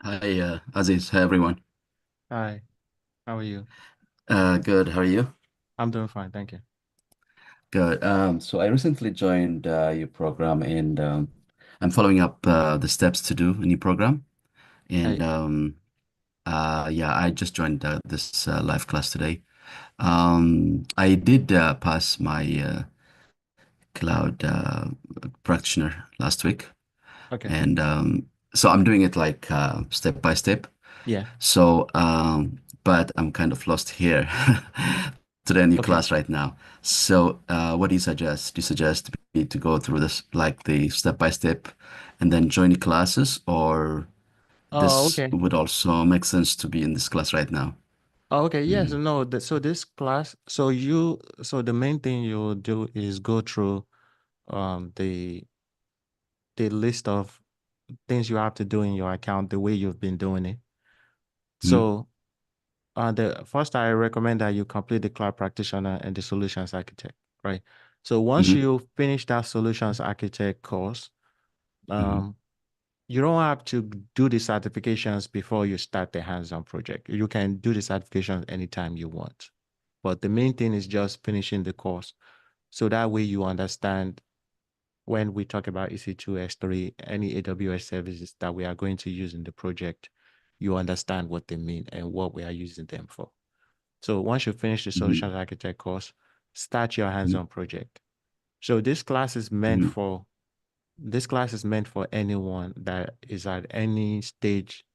Hi, Aziz. Hi, everyone. Hi, how are you? Good. How are you? I'm doing fine, thank you. Good. So I recently joined your program, and I'm following up the steps to do in your program. And Hey, yeah, I just joined this live class today. I did pass my cloud practitioner last week, okay. and so I'm doing it like step by step. Yeah, So, but I'm kind of lost here to the new okay. class right now. So, what do you suggest? Do you suggest me to go through this like the step by step and then join the classes, or Oh, this okay. would also make sense to be in this class right now? Oh, okay. Yes, Mm, no, so this class, so the main thing you'll do is go through the list of things you have to do in your account the way you've been doing it. mm, So, the first I recommend that you complete the cloud practitioner and the solutions architect, right? So once mm, you finish that solutions architect course, mm, um, you don't have to do the certifications before you start the hands-on project. You can do the certifications anytime you want. But the main thing is just finishing the course. So that way you understand when we talk about EC2, S3, any AWS services that we are going to use in the project, you understand what they mean and what we are using them for. So once you finish the mm, solutions architect course, start your mm, hands-on project. So mm. this class is meant for anyone that is at any stage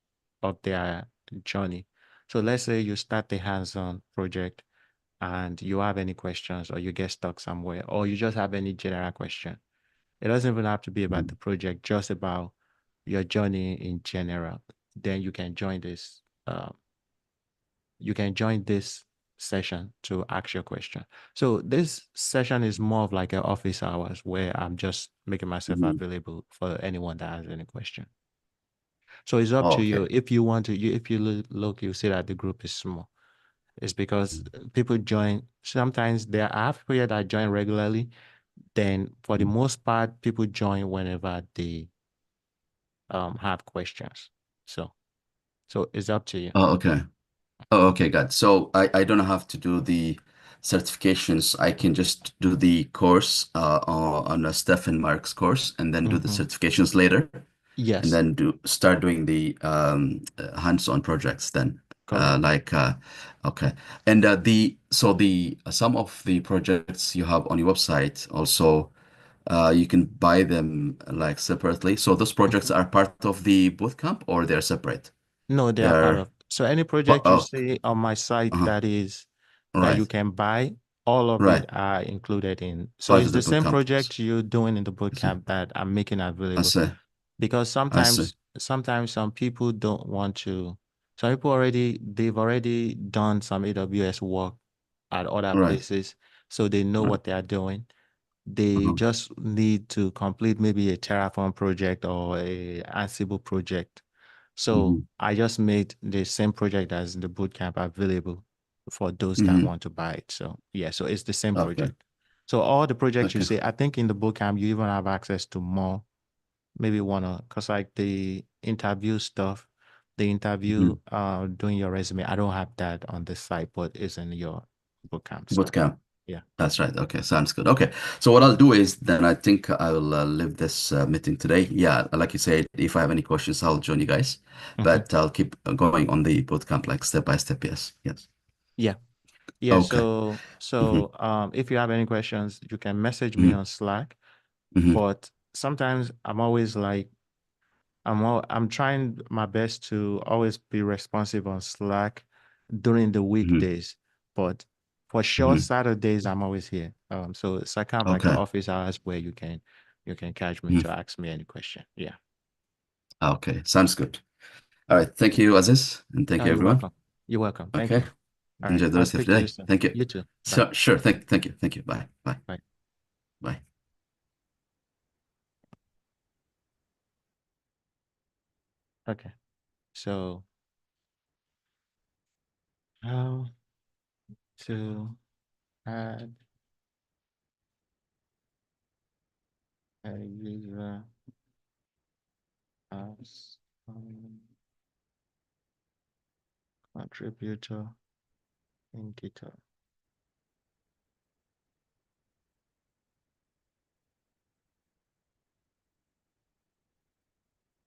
of their journey. So let's say you start the hands-on project and you have any questions or you get stuck somewhere or you just have any general question. It doesn't even have to be about Mm. the project, just about your journey in general. Then you can join this session to ask your question. So this session is more of like an office hours where I'm just making myself Mm. available for anyone that has any question. So it's up Oh, to okay. you. If you want to, if you look, you see that the group is small. It's because people join. Sometimes there are people here that join regularly. Then for the Mm. most part, people join whenever they have questions. So so it's up to you. Oh, okay. Oh, okay, got it. So I don't have to do the certifications. I can just do the course on Stefan Mark's course and then do the Hmm. certifications later and Yes, then do start doing the hands-on projects then. correct. Like okay. And the so the some of the projects you have on your website also you can buy them like separately. So those projects Mhm. are part of the bootcamp or they're separate? No, they are part They're of. So any what? project you Oh, see on my site uh-huh. that you Right. can buy, all of it Right. are included in. So Part it's of the the boot same camp. project you're doing in the boot I see. camp that I'm making I available. see. Because I see. sometimes some people don't want to. Some people they've already done some AWS work at other Right. places, so they know Right. what they are doing. They Uh-huh. just need to complete maybe a Terraform project or a Ansible project. So Hmm. I just made the same project as in the bootcamp available for those that Hmm. want to buy it. So yeah, so it's the same Okay. project. So all the projects you Okay. see, I think in the bootcamp you even have access to more, maybe one or because like the interview stuff, the interview Hmm. doing your resume, I don't have that on the site, but it's in your bootcamp Boot stuff. camp. Yeah. That's right. Okay. Sounds good. Okay. So what I'll do is then I think I'll leave this meeting today. Yeah. Like you said, if I have any questions, I'll join you guys. Mhm. But I'll keep going on the boot camp like step by step. Yes. Yes. Yeah. Yeah. Okay. Hmm. So if you have any questions, you can message me Hmm. on Slack. Hmm. But sometimes I'm always like I'm trying my best to always be responsive on Slack during the Hmm. weekdays. But for sure Hmm. Saturdays I'm always here. So it's like kind of like an Okay. office hours where you can catch me to Mhm. ask me any question. Yeah. Okay. Sounds good. All right. Thank you, Aziz. And thank you, You're everyone. welcome. You're welcome. Thank Okay. you. All right. Enjoy the I'll rest of speak the to you day. soon. Thank you. You too. Bye. So, sure. Thank you. Thank you. Bye. Bye. Bye. Bye. Okay. So how to add a user as contributor in GitHub.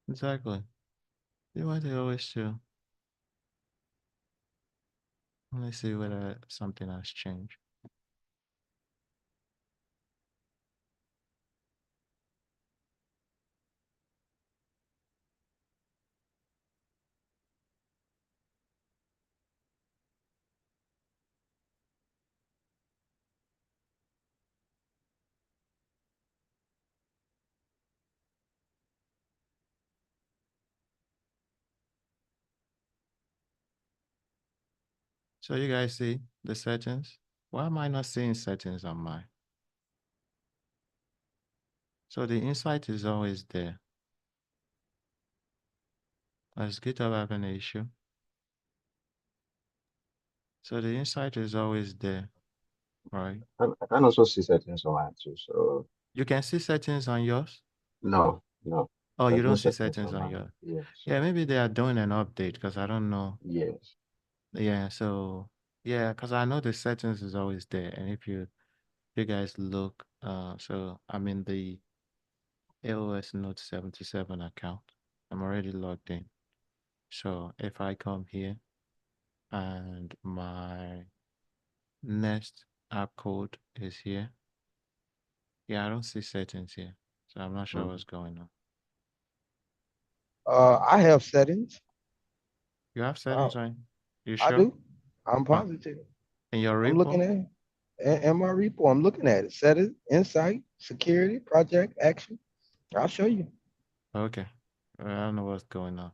Exactly. See what they always do. Let's see whether something has changed. So you guys see the settings? Why am I not seeing settings on mine? So the insight is always there. Does GitHub have an issue? So the insight is always there, right? I can also see settings on mine too. So You can see settings on yours? no, no, Oh, you there's no don't see settings settings on on mine. yours. Yes, Yeah, maybe they are doing an update because I don't know. yes. Yeah, so yeah, because I know the settings is always there. And if you guys look, so I'm in the AOS Note 77 account. I'm already logged in. So if I come here and my next app code is here. Yeah, I don't see settings here. So I'm not sure Mm. what's going on. I have settings. You have Uh, settings on? You I sure? do. I'm Huh. positive. In your I'm looking repo? at it. In my repo, I'm looking at it. Settings, insight, security, project, action. I'll show you. Okay. I don't know what's going on.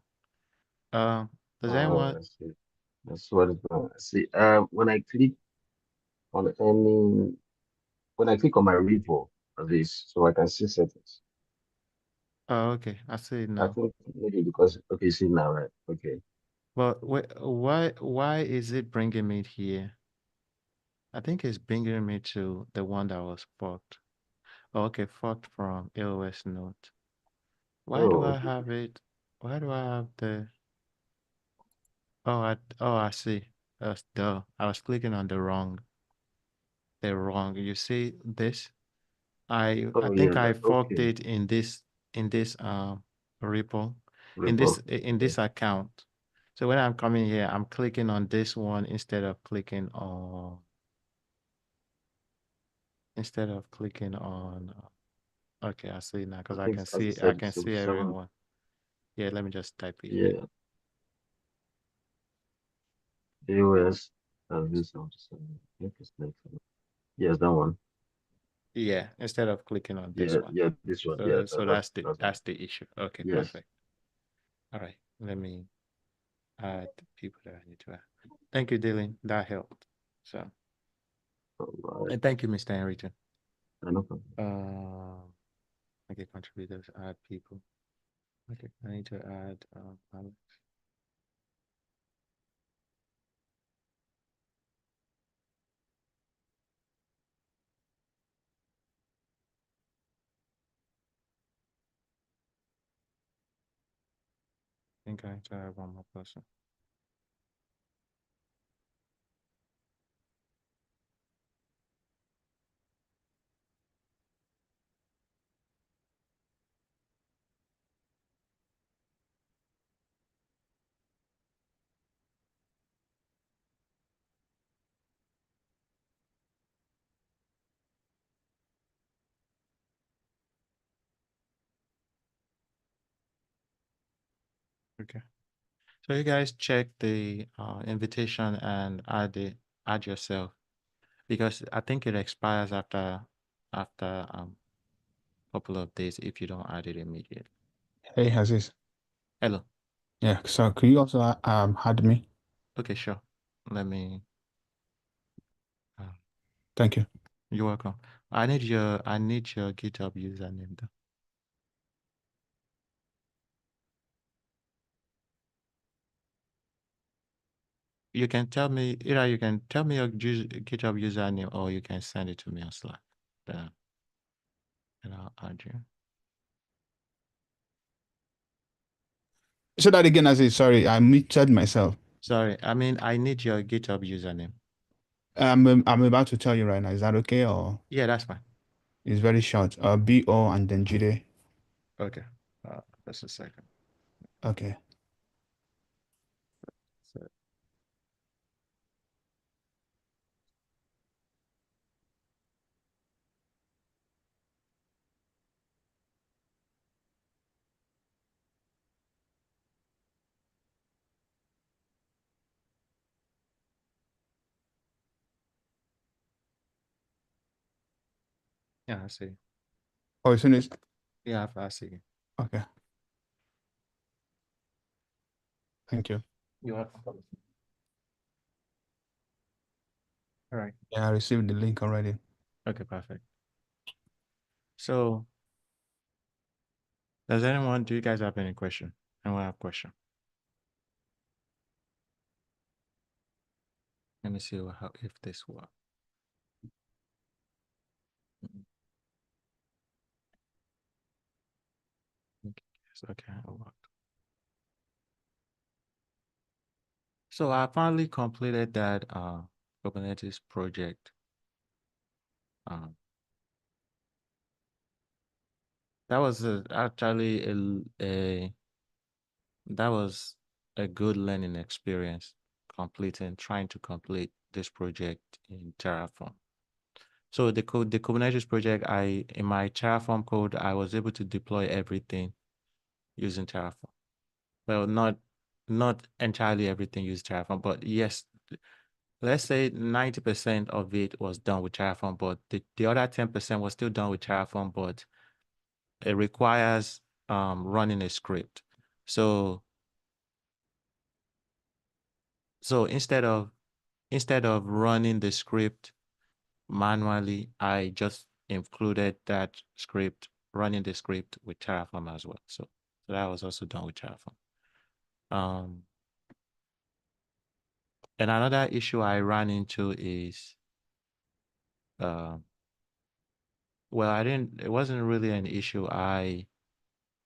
Um, does Oh, anyone? I see. That's what it's going. I see. When I click on any, when I click on my repo of this, so I can see settings. Oh, okay. I see it I now. think maybe because okay, see now, right? Okay. But why is it bringing me here? I think it's bringing me to the one that was forked. Oh, okay, forked from AOS Note. Why do Oh, I okay. have it? Why do I have the? I see. That's duh. I was clicking on the wrong. You see this? I Oh yeah, think I that forked okay. it in this repo in this Repo. in Okay. this account. So when I'm coming here, I'm clicking on this one instead of clicking on okay, I see now I because I think can as you see I said, can see 77. everyone. Yeah, let me just type it here. Yeah. AOS this 77. I think it's next one. Yes, that one. Yeah, instead of clicking on this Yeah, one. yeah, this one. Yeah, So that's that's the that's that's the issue. Okay, yes. perfect. All right, let me add the people that I need to add. Thank you, Dylan. That helped. So, All right. and thank you, Mr. Henryton. No problem. Okay, contributors, add people. Okay, I need to add Alex. I think I need to add one more person. Okay. So you guys check the invitation and add yourself because I think it expires after couple of days if you don't add it immediately. Hey, Aziz. Hello. Yeah, so could you also add me? Okay, sure. Let me. Uh, Thank you. you're welcome. I need your GitHub username. Though. you can tell me, either you can tell me your GitHub username or you can send it to me on Slack. And I'll add you. So that again, Aziz, sorry, I muted myself. Sorry, I mean, I need your GitHub username. I'm about to tell you right now. Is that okay, or Yeah, that's fine. it's very short? BO and then Jide. Okay. Just a second. Okay. So, yeah, I see. Oh, as soon as Yeah, I see. okay. Thank you. You're welcome. All right. Yeah, I received the link already. Okay, perfect. So, do you guys have any question? Anyone have a question? Let me see if this works. Okay, it worked. So I finally completed that Kubernetes project. That was actually that was a good learning experience, trying to complete this project in Terraform. So the Kubernetes project, in my Terraform code, I was able to deploy everything using Terraform. Well, not entirely everything used Terraform, but yes, let's say 90% of it was done with Terraform, but the other 10% was still done with Terraform, but it requires running a script. So instead of running the script manually, I just included that script, running the script with Terraform as well. So that was also done with Terraform. And another issue I ran into is, well, it wasn't really an issue. I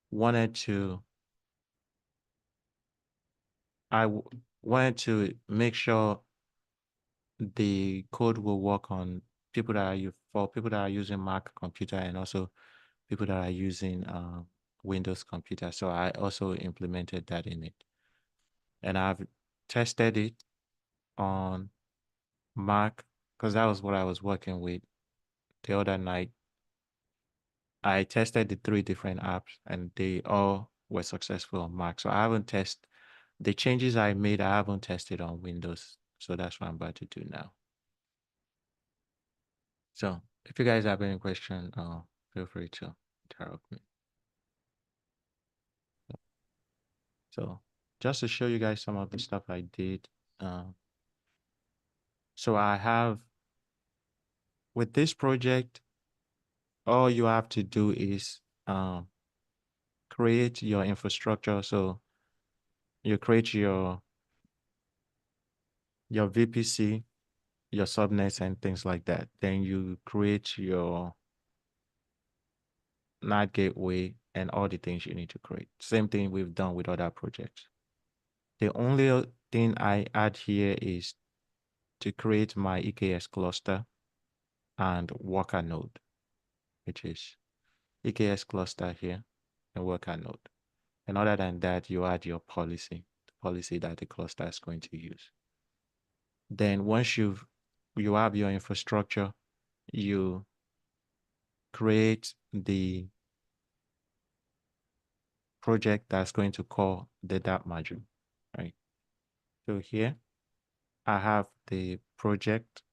wanted to make sure the code will work on people that are using Mac computer, and also people that are using Windows computer. So I also implemented that in it, and I've tested it on Mac because that was what I was working with the other night. I tested the 3 different apps and they all were successful on Mac. So I haven't tested the changes I made. I haven't tested on Windows. So that's what I'm about to do now. So if you guys have any question, feel free to interrupt me. So just to show you guys some of the stuff I did. So I have, with this project, all you have to do is create your infrastructure. So you create your VPC, your subnets and things like that. Then you create your NAT gateway and all the things you need to create. Same thing we've done with other projects. The only thing I add here is to create my EKS cluster and worker node, which is EKS cluster here and worker node. And other than that, you add your policy, the policy that the cluster is going to use. Then once you have your infrastructure, you create the project that's going to call the dApp module, right? So here I have the project.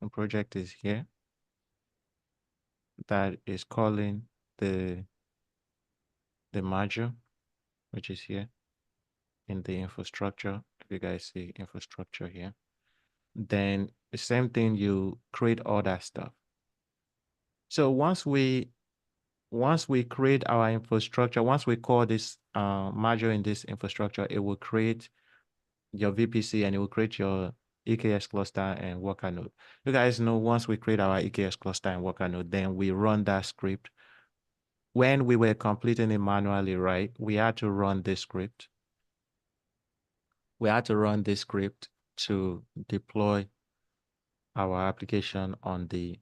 The project is here that is calling the module, which is here in the infrastructure. If you guys see infrastructure here, then the same thing, you create all that stuff. So once we create our infrastructure, once we call this module in this infrastructure, it will create your VPC, and it will create your EKS cluster and worker node. You guys know once we create our EKS cluster and worker node, then we run that script. When we were completing it manually, right, we had to run this script. We had to run this script to deploy our application on the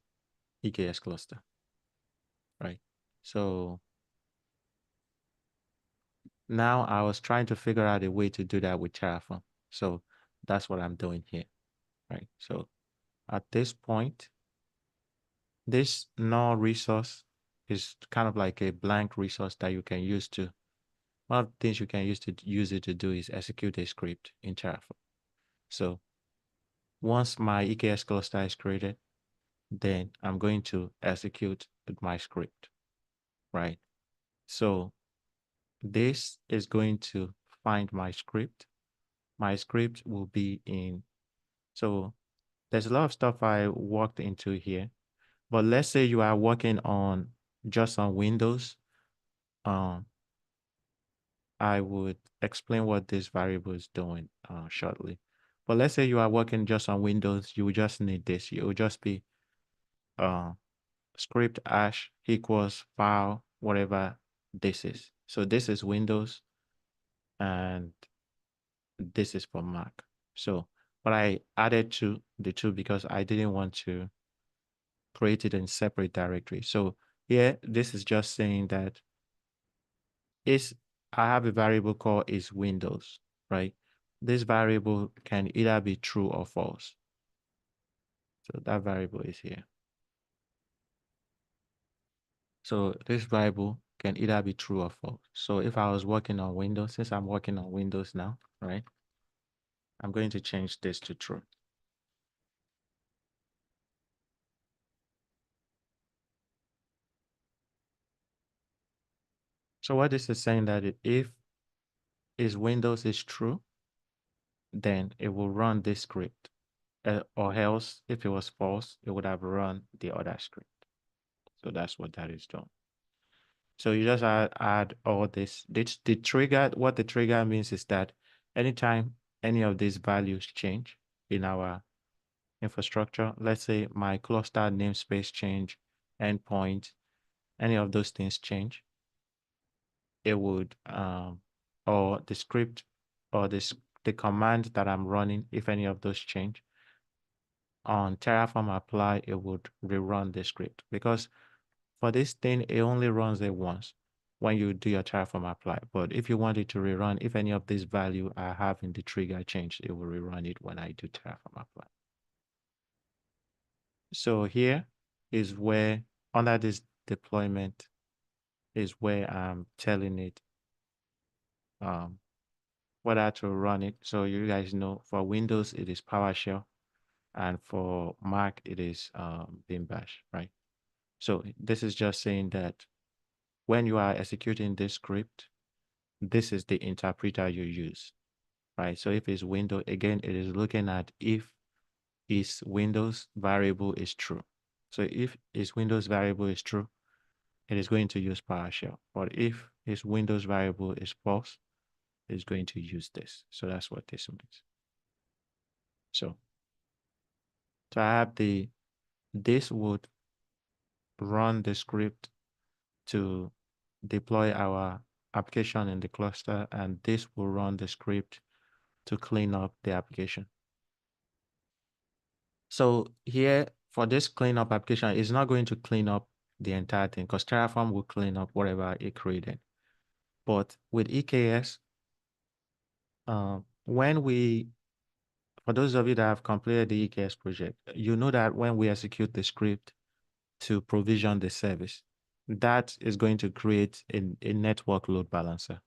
EKS cluster, right? So now I was trying to figure out a way to do that with Terraform. So that's what I'm doing here, right? So at this point, this null resource is kind of like a blank resource that you can use to, one of the things you can use it to do is execute a script in Terraform. So once my EKS cluster is created, then I'm going to execute my script, right? So this is going to find my script. My script will be in, so there's a lot of stuff I walked into here, but let's say you are working on just on Windows. I would explain what this variable is doing shortly. But let's say you are working just on Windows, you will just need this. It will just be script hash equals file, whatever this is. So this is Windows and this is for Mac. So, but I added the two because I didn't want to create it in separate directory. So here, this is just saying that I have a variable called is Windows, right? This variable can either be true or false. So that variable is here. So this variable can either be true or false. So if I was working on Windows, since I'm working on Windows now, right? I'm going to change this to true. So what this is saying that if is Windows is true, then it will run this script. Or else, if it was false, it would have run the other script. So that's what that is doing. So you just add all this. The trigger, what the trigger means is that anytime any of these values change in our infrastructure, let's say my cluster namespace change, endpoint, any of those things change, it would, or the script or the command that I'm running, if any of those change, on Terraform apply, it would rerun the script because for this thing, it only runs it once when you do your Terraform apply. But if you want it to rerun, if any of this value I have in the trigger changed, it will rerun it when I do Terraform apply. So here is where, under this deployment, is where I'm telling it whether to run it. So you guys know for Windows, it is PowerShell. And for Mac, it is Beam Bash, right? So this is just saying that when you are executing this script, this is the interpreter you use, right? So if it's Windows, again, it is looking at if its Windows variable is true. So if its Windows variable is true, it is going to use PowerShell. But if its Windows variable is false, it's going to use this. So that's what this means. So I have this would run the script to deploy our application in the cluster, and this will run the script to clean up the application. So here for this cleanup application, it's not going to clean up the entire thing because Terraform will clean up whatever it created. But with EKS, for those of you that have completed the EKS project, you know that when we execute the script to provision the service, that is going to create a network load balancer.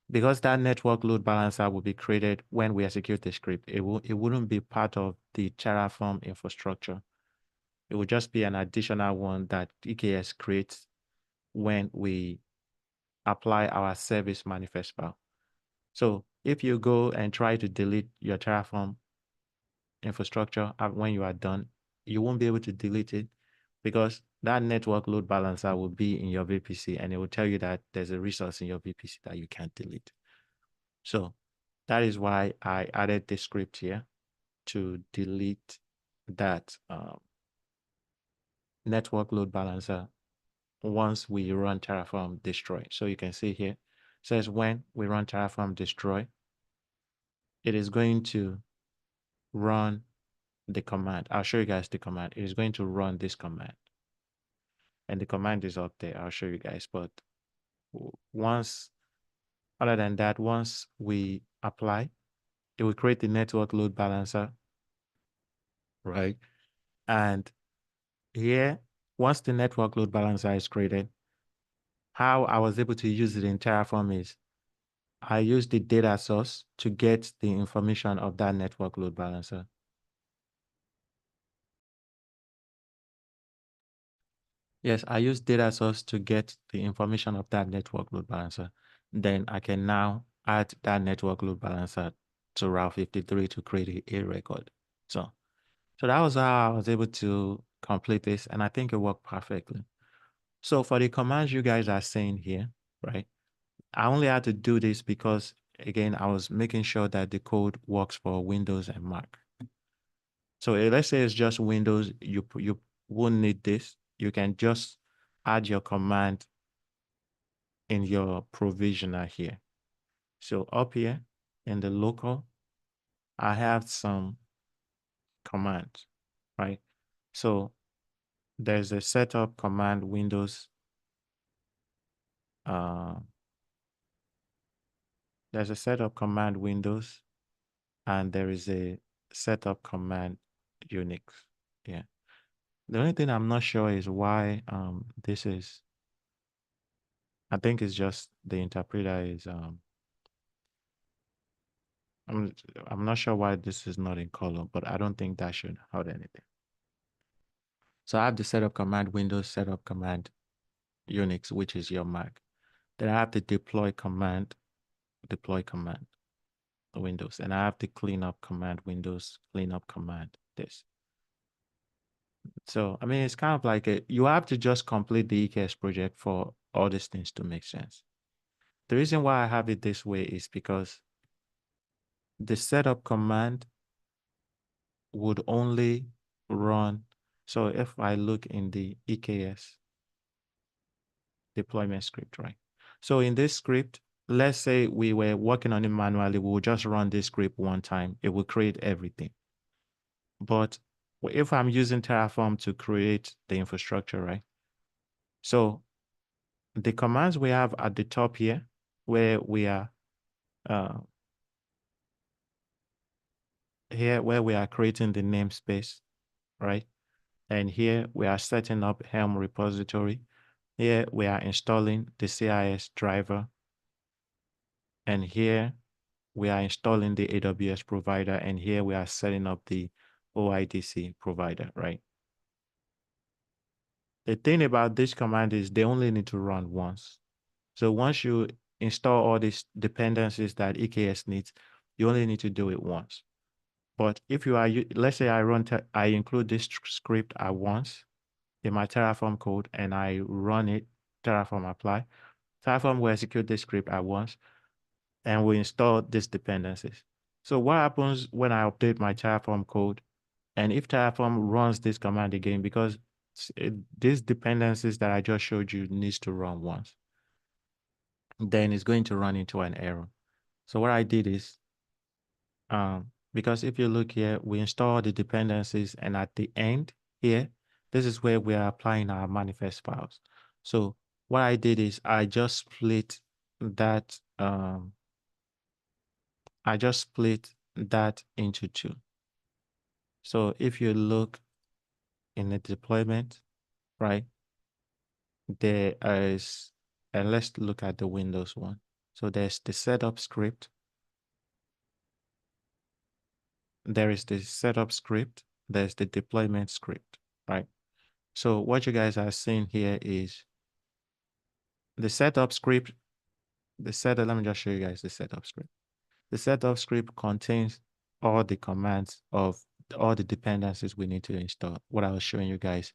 Because that network load balancer will be created when we execute the script, it wouldn't be part of the Terraform infrastructure. It would just be an additional one that EKS creates when we apply our service manifest file. So if you go and try to delete your Terraform infrastructure when you are done, you won't be able to delete it because that network load balancer will be in your VPC and it will tell you that there's a resource in your VPC that you can't delete. So That is why I added this script here to delete that network load balancer once we run Terraform destroy. So you can see here, it says when we run Terraform destroy, it is going to run the command. I'll show you guys the command. It is going to run this command. And the command is up there. I'll show you guys. But once, other than that, once we apply, it will create the network load balancer, right? And here, once the network load balancer is created, how I was able to use it in Terraform is I use the data source to get the information of that network load balancer. Yes, I use data source to get the information of that network load balancer. Then I can now add that network load balancer to Route 53 to create a record. So that was how I was able to complete this, and I think it worked perfectly. So for the commands you guys are saying here, right? I only had to do this because, again, I was making sure that the code works for Windows and Mac. So let's say it's just Windows, you won't need this. You can just add your command in your provisioner here. So up here in the local, I have some commands, right? So there's a setup command Windows. There's a setup command Windows, and there is a setup command Unix. Yeah. The only thing I'm not sure is why this is. I think it's just the interpreter is I'm not sure why this is not in column, but I don't think that should hurt anything. So I have the setup command Windows, setup command Unix, which is your Mac. Then I have the deploy command Windows, and I have the cleanup command Windows, cleanup command this. So I mean, it's kind of like you have to just complete the EKS project for all these things to make sense. The reason why I have it this way is because the setup command would only run. So if I look in the EKS deployment script, right? So in this script, let's say we were working on it manually, we will just run this script one time. It will create everything. But if I'm using Terraform to create the infrastructure, right? So the commands we have at the top here, where we are creating the namespace, right? And here we are setting up Helm repository. Here we are installing the CIS driver. And here we are installing the AWS provider. And here we are setting up the OIDC provider, right? The thing about this command is they only need to run once. So once you install all these dependencies that EKS needs, you only need to do it once. But if you are, let's say I include this script at once in my Terraform code and I run it, Terraform apply, Terraform will execute this script at once and will install these dependencies. So what happens when I update my Terraform code? And if Terraform runs this command again, because these dependencies that I just showed you needs to run once, then it's going to run into an error. So what I did is, because if you look here, we install the dependencies, and at the end here, this is where we are applying our manifest files. So what I did is I just split that into two. So if you look in the deployment, right, there is, and let's look at the Windows one. So there's the setup script. There is the setup script. There's the deployment script, right? So what you guys are seeing here is the setup script. Let me just show you guys the setup script. The setup script contains all the commands of all the dependencies we need to install. What I was showing you guys,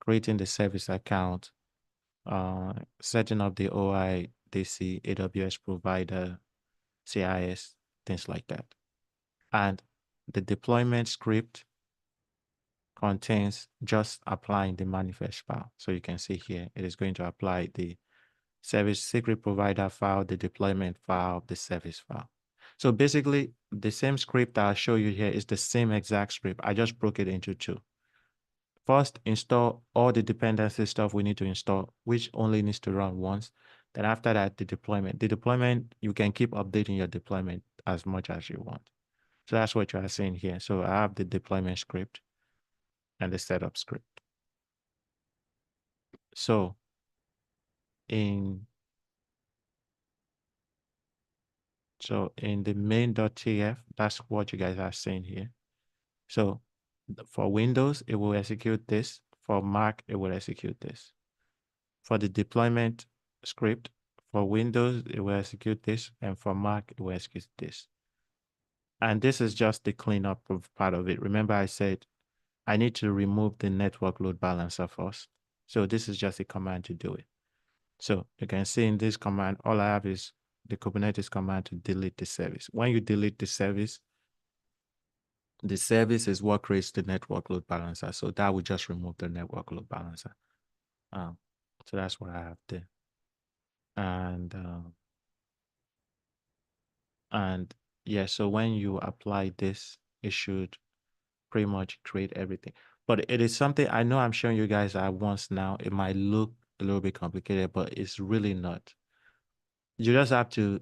creating the service account, setting up the OIDC AWS provider, CIS, things like that. And the deployment script contains just applying the manifest file. So you can see here, it is going to apply the service secret provider file, the deployment file, the service file. So basically, the same script I'll show you here is the same exact script. I just broke it into two. First, install all the dependency stuff we need to install, which only needs to run once. Then after that, the deployment. The deployment, you can keep updating your deployment as much as you want. So that's what you are seeing here. So I have the deployment script and the setup script. So in the main.tf, that's what you guys are seeing here. So for Windows, it will execute this. For Mac, it will execute this. For the deployment script, for Windows, it will execute this. And for Mac, it will execute this. And this is just the cleanup of part of it. Remember, I said I need to remove the network load balancer first. So this is just a command to do it. So you can see in this command, all I have is the Kubernetes command to delete the service. When you delete the service is what creates the network load balancer. So that will just remove the network load balancer. So that's what I have there. And yeah, so when you apply this, it should pretty much create everything. But it is something I know I'm showing you guys at once now. It might look a little bit complicated, but it's really not. You just have to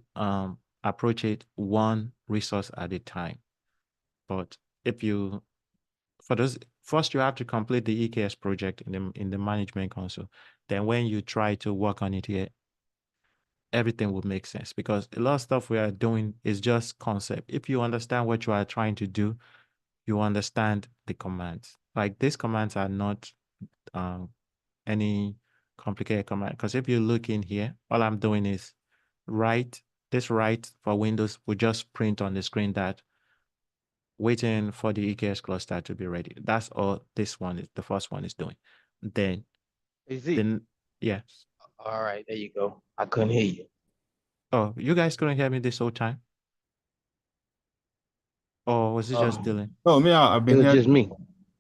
approach it one resource at a time. But if you, for those, first you have to complete the EKS project in the management console. Then when you try to work on it here, everything will make sense, because a lot of stuff we are doing is just concept. If you understand what you are trying to do, you understand the commands. Like these commands are not any complicated command, because if you look in here, all I'm doing is write for Windows will just print on the screen that waiting for the EKS cluster to be ready. That's all this one is, the first one is doing. Then, yeah. All right, there you go. I couldn't hear you. Oh, you guys couldn't hear me this whole time? Or was it just Oh, Dylan? No, me, I've it been was here. just me.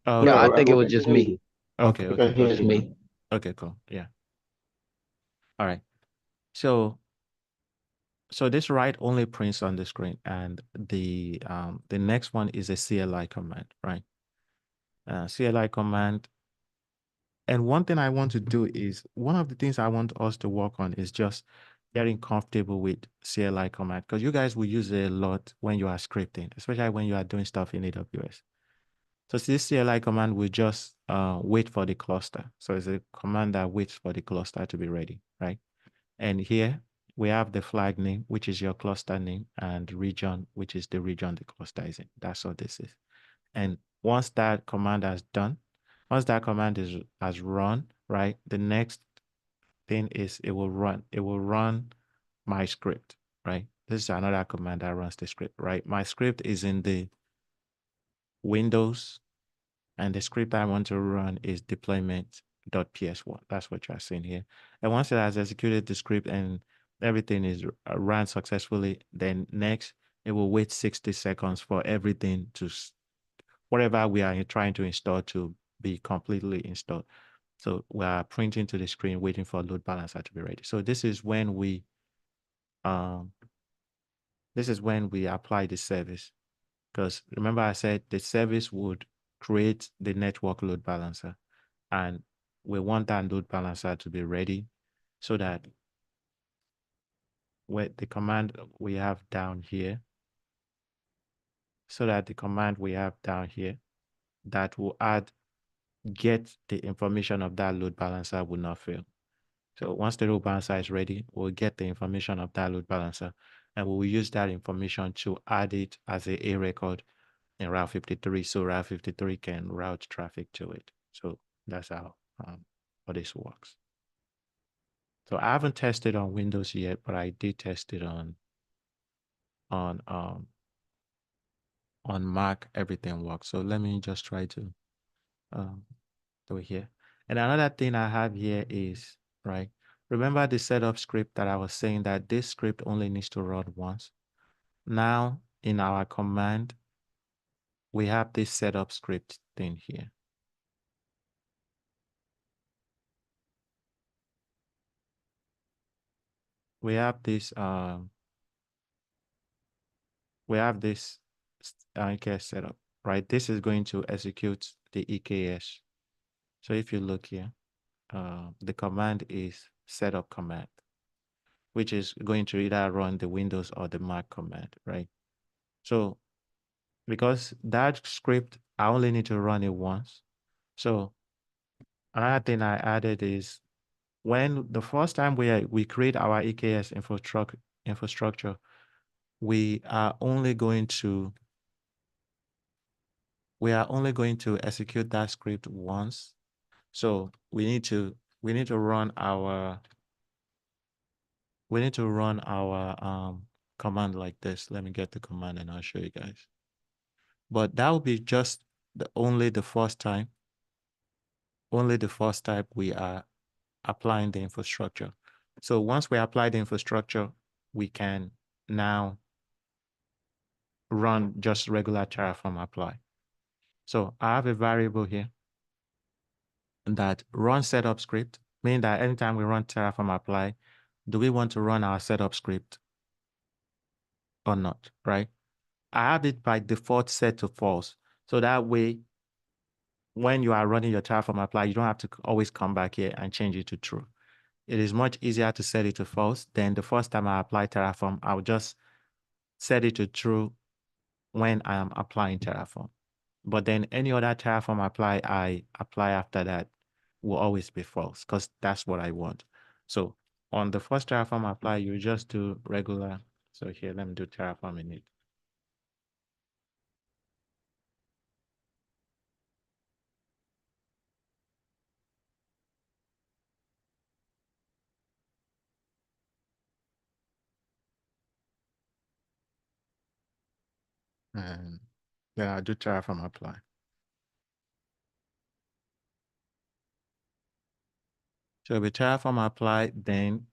Oh, No, okay. I Yeah, think it we was can just hear me. you. Okay, Okay. We can okay. hear Just you. me. Okay, cool. Yeah. All right. So this write only prints on the screen, and the next one is a CLI command, right? CLI command. And one thing I want to do is, one of the things I want us to work on is just getting comfortable with CLI command, because you guys will use it a lot when you are scripting, especially when you are doing stuff in AWS. So this CLI command will just wait for the cluster. So it's a command that waits for the cluster to be ready, right? And here we have the flag name, which is your cluster name, and region, which is the region the cluster is in. That's what this is. And once that command has done, once that command has run, right, the next thing is it will run my script, right? This is another command that runs the script, right? My script is in the Windows, and the script I want to run is deployment.ps1. That's what you're seeing here. And once it has executed the script and everything is run successfully, then next it will wait 60 seconds for everything to, whatever we are trying to install, to be completely installed. So we are printing to the screen, waiting for load balancer to be ready. So this is when we apply the service. Because remember I said the service would create the network load balancer, and we want that load balancer to be ready so that with the command we have down here, that will get the information of that load balancer will not fail. So once the load balancer is ready, we'll get the information of that load balancer, and we will use that information to add it as a record in Route 53, so Route 53 can route traffic to it. So that's how this works. So I haven't tested on Windows yet, but I did test it on Mac. Everything works. So let me just try to do it here. And another thing I have here is, right, remember the setup script that I was saying that this script only needs to run once. Now in our command, we have this setup script thing here. We have this EKS setup, right? This is going to execute the EKS. So if you look here, the command is setup command, which is going to either run the Windows or the Mac command, right? So because that script, I only need to run it once. So another thing I added is when the first time we create our EKS infrastructure, we are only going to execute that script once. So we need to run our command like this. Let me get the command and I'll show you guys. But that will be just only the first time we are applying the infrastructure. So once we apply the infrastructure, we can now run just regular Terraform apply. So I have a variable here that run setup script, meaning that anytime we run Terraform apply, do we want to run our setup script or not, right? I have it by default set to false. So that way, when you are running your Terraform apply, you don't have to always come back here and change it to true. It is much easier to set it to false. Then the first time I apply Terraform, I'll just set it to true when I am applying Terraform. But then any other Terraform apply I apply after that will always be false because that's what I want. So on the first Terraform apply, you just do regular. So here, let me do Terraform in it. And then I'll do Terraform apply. So with Terraform apply, then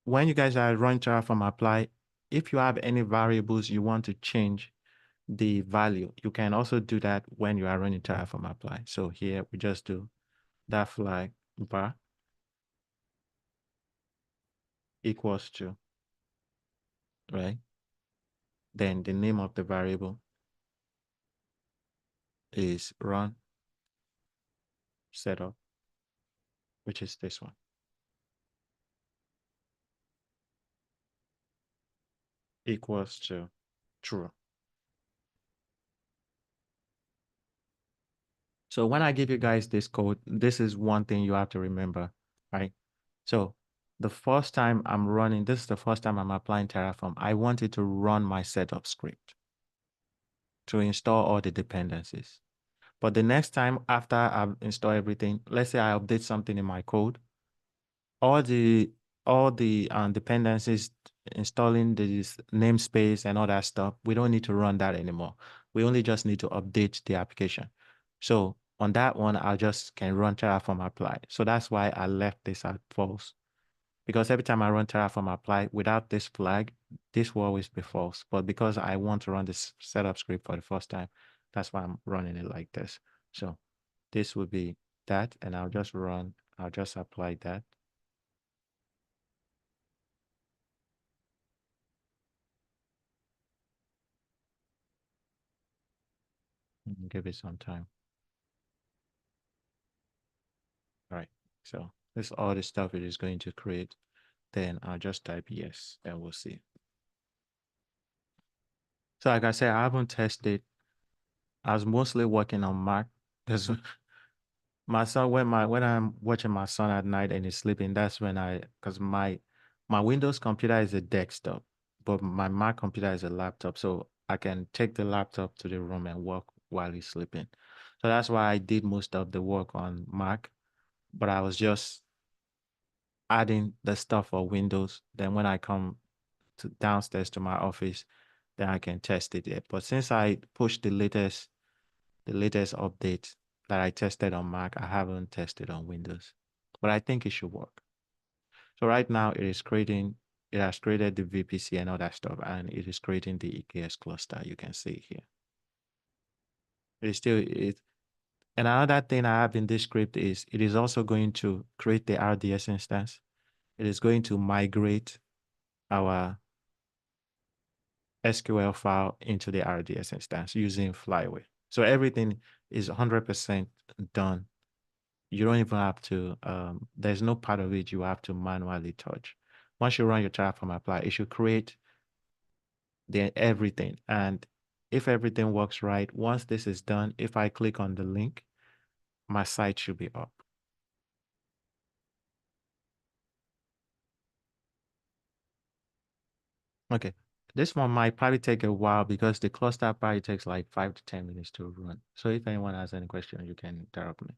when you guys are running Terraform apply, if you have any variables you want to change the value, you can also do that when you are running Terraform apply. So here we just do that flag bar equals to, right? Then the name of the variable is run setup, which is this one. Equals to true. So when I give you guys this code, this is one thing you have to remember, right? So the first time I'm running, this is the first time I'm applying Terraform. I want it to run my setup script to install all the dependencies. But the next time after I've installed everything, let's say I update something in my code, all the dependencies, installing this namespace and all that stuff, we don't need to run that anymore. We only just need to update the application. So on that one, I just can run Terraform apply. So that's why I left this at false. Because every time I run Terraform apply without this flag, this will always be false. But because I want to run this setup script for the first time, that's why I'm running it like this. So this would be that, and I'll just apply that. Give it some time. All right. So this is all the stuff it is going to create. Then I'll just type yes, and we'll see. So like I said, I haven't tested. I was mostly working on Mac because my son, when I'm watching my son at night and he's sleeping, that's when because my Windows computer is a desktop, but my Mac computer is a laptop. So I can take the laptop to the room and work while he's sleeping. So that's why I did most of the work on Mac, but I was just adding the stuff for Windows. Then when I come downstairs to my office, then I can test it yet. But since I pushed the latest update that I tested on Mac, I haven't tested on Windows. But I think it should work. So right now it is creating it has created the VPC and all that stuff, and it is creating the EKS cluster. You can see here. It is still it. And another thing I have in this script is it is also going to create the RDS instance. It is going to migrate our SQL file into the RDS instance using Flyway. So everything is 100% done. You don't even have to, there's no part of it you have to manually touch. Once you run your Terraform apply, it should create everything. And if everything works right, once this is done, if I click on the link, my site should be up. Okay, this one might probably take a while because the cluster probably takes like 5 to 10 minutes to run. So if anyone has any question, you can interrupt me.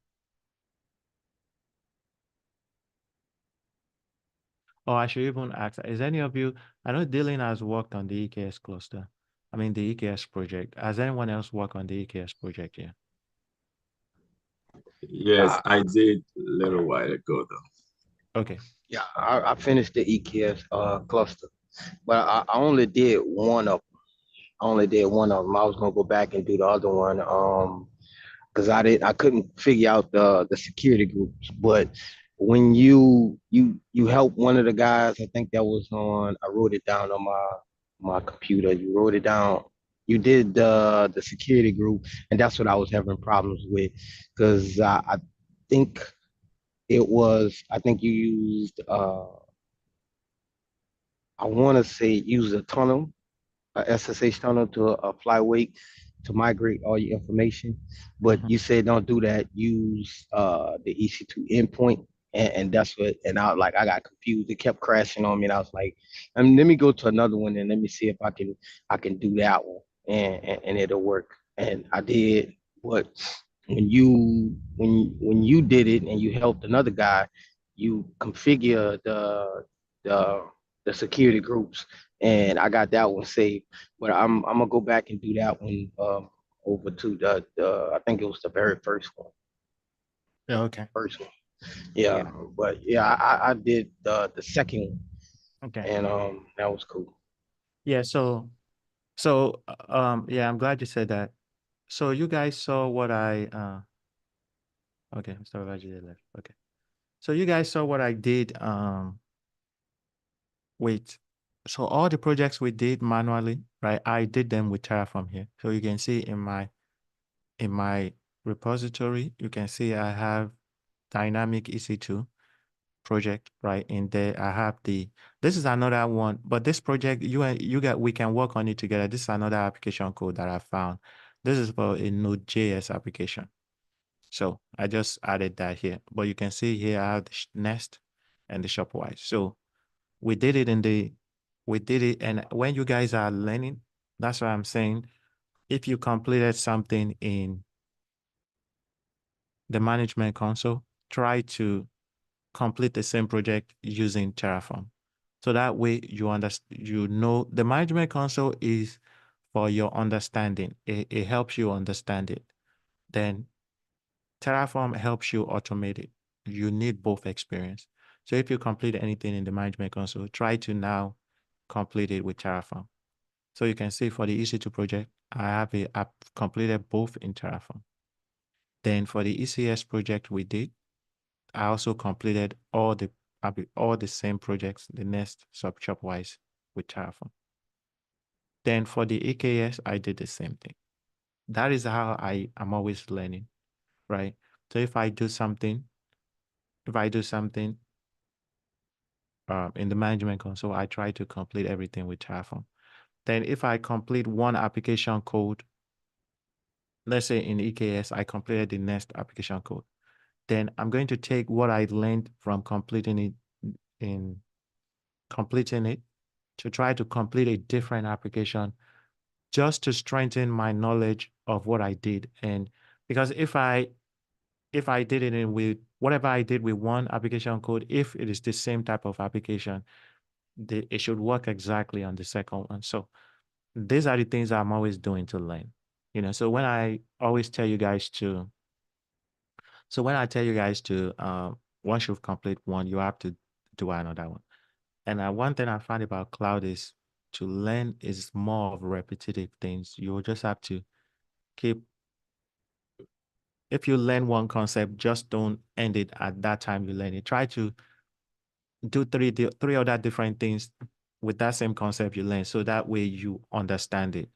Oh, I should even ask, is any of you, I know Dylan has worked on the EKS cluster. I mean, the EKS project. Has anyone else worked on the EKS project here? Yes, I did a little while ago though. Okay. Yeah, I finished the EKS cluster, but I only did one of them. I only did one of them. I was gonna go back and do the other one. Because I couldn't figure out the security groups. But when you help one of the guys, I think that was on. I wrote it down on my computer. You wrote it down. You did the security group, and that's what I was having problems with, because I think it was. I think you used. I want to say use a tunnel, a SSH tunnel to a flyweight to migrate all your information. But you said don't do that. Use the EC2 endpoint. And that's what, and I got confused. It kept crashing on me. And I was like, let me go to another one and let me see if I can do that one and it'll work. And I did. But when you did it and you helped another guy, you configure the the security groups, and I got that one saved. But I'm gonna go back and do that one over to the I think it was the very first one. Yeah, okay. First one. Yeah. Yeah. But yeah, I did the second one, Okay. and that was cool. Yeah, yeah, I'm glad you said that. So you guys saw what okay, Mr. Raji left. Okay. So you guys saw what I did with, so all the projects we did manually, right? I did them with Terraform here. So you can see in my repository, you can see I have dynamic EC2 project right in there. I have this is another one, but this project we can work on it together. This is another application code that I found. This is for a Node.js application. So I just added that here, but you can see here I have the nest and the Shopwise. So we did it and when you guys are learning, that's what I'm saying. If you completed something in the management console, try to complete the same project using Terraform. So that way you understand, the management console is for your understanding. It helps you understand it. Then Terraform helps you automate it. You need both experience. So if you complete anything in the management console, try to now complete it with Terraform. So you can see for the EC2 project, I've completed both in Terraform. Then for the ECS project we did, I also completed all the same projects, the Nest Shopwise with Terraform. Then for the EKS, I did the same thing. That is how I am always learning, right? So if I do something in the management console, I try to complete everything with Terraform. Then if I complete one application code, let's say in EKS, I completed the Nest application code, then I'm going to take what I learned from completing it to try to complete a different application just to strengthen my knowledge of what I did. And because if I did it with whatever I did with one application code, if it is the same type of application, it should work exactly on the second one. So these are the things I'm always doing to learn. So when I tell you guys to, once you've complete one, you have to do another one. And one thing I find about cloud is to learn is more of repetitive things. You just have to keep, if you learn one concept, just don't end it at that time you learn it. Try to do three other different things with that same concept you learn, so that way you understand it.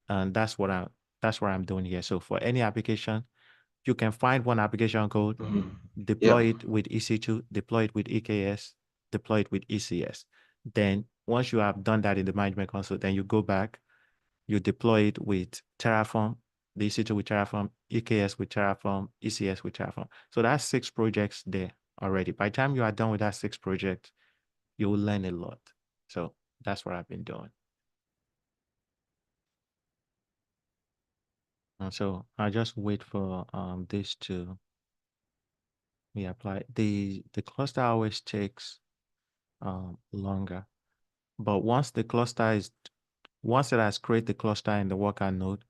And that's what I'm doing here. So for any application, you can find one application code, Yeah. deploy it with EC2, deploy it with EKS, deploy it with ECS. Then once you have done that in the management console, then you go back, you deploy it with Terraform, the EC2 with Terraform, EKS with Terraform, ECS with Terraform. So that's 6 projects there already. By the time you are done with that 6 projects, you will learn a lot. So that's what I've been doing. And so I just wait for this to be applied. The cluster always takes longer, but once it has created the cluster in the worker node,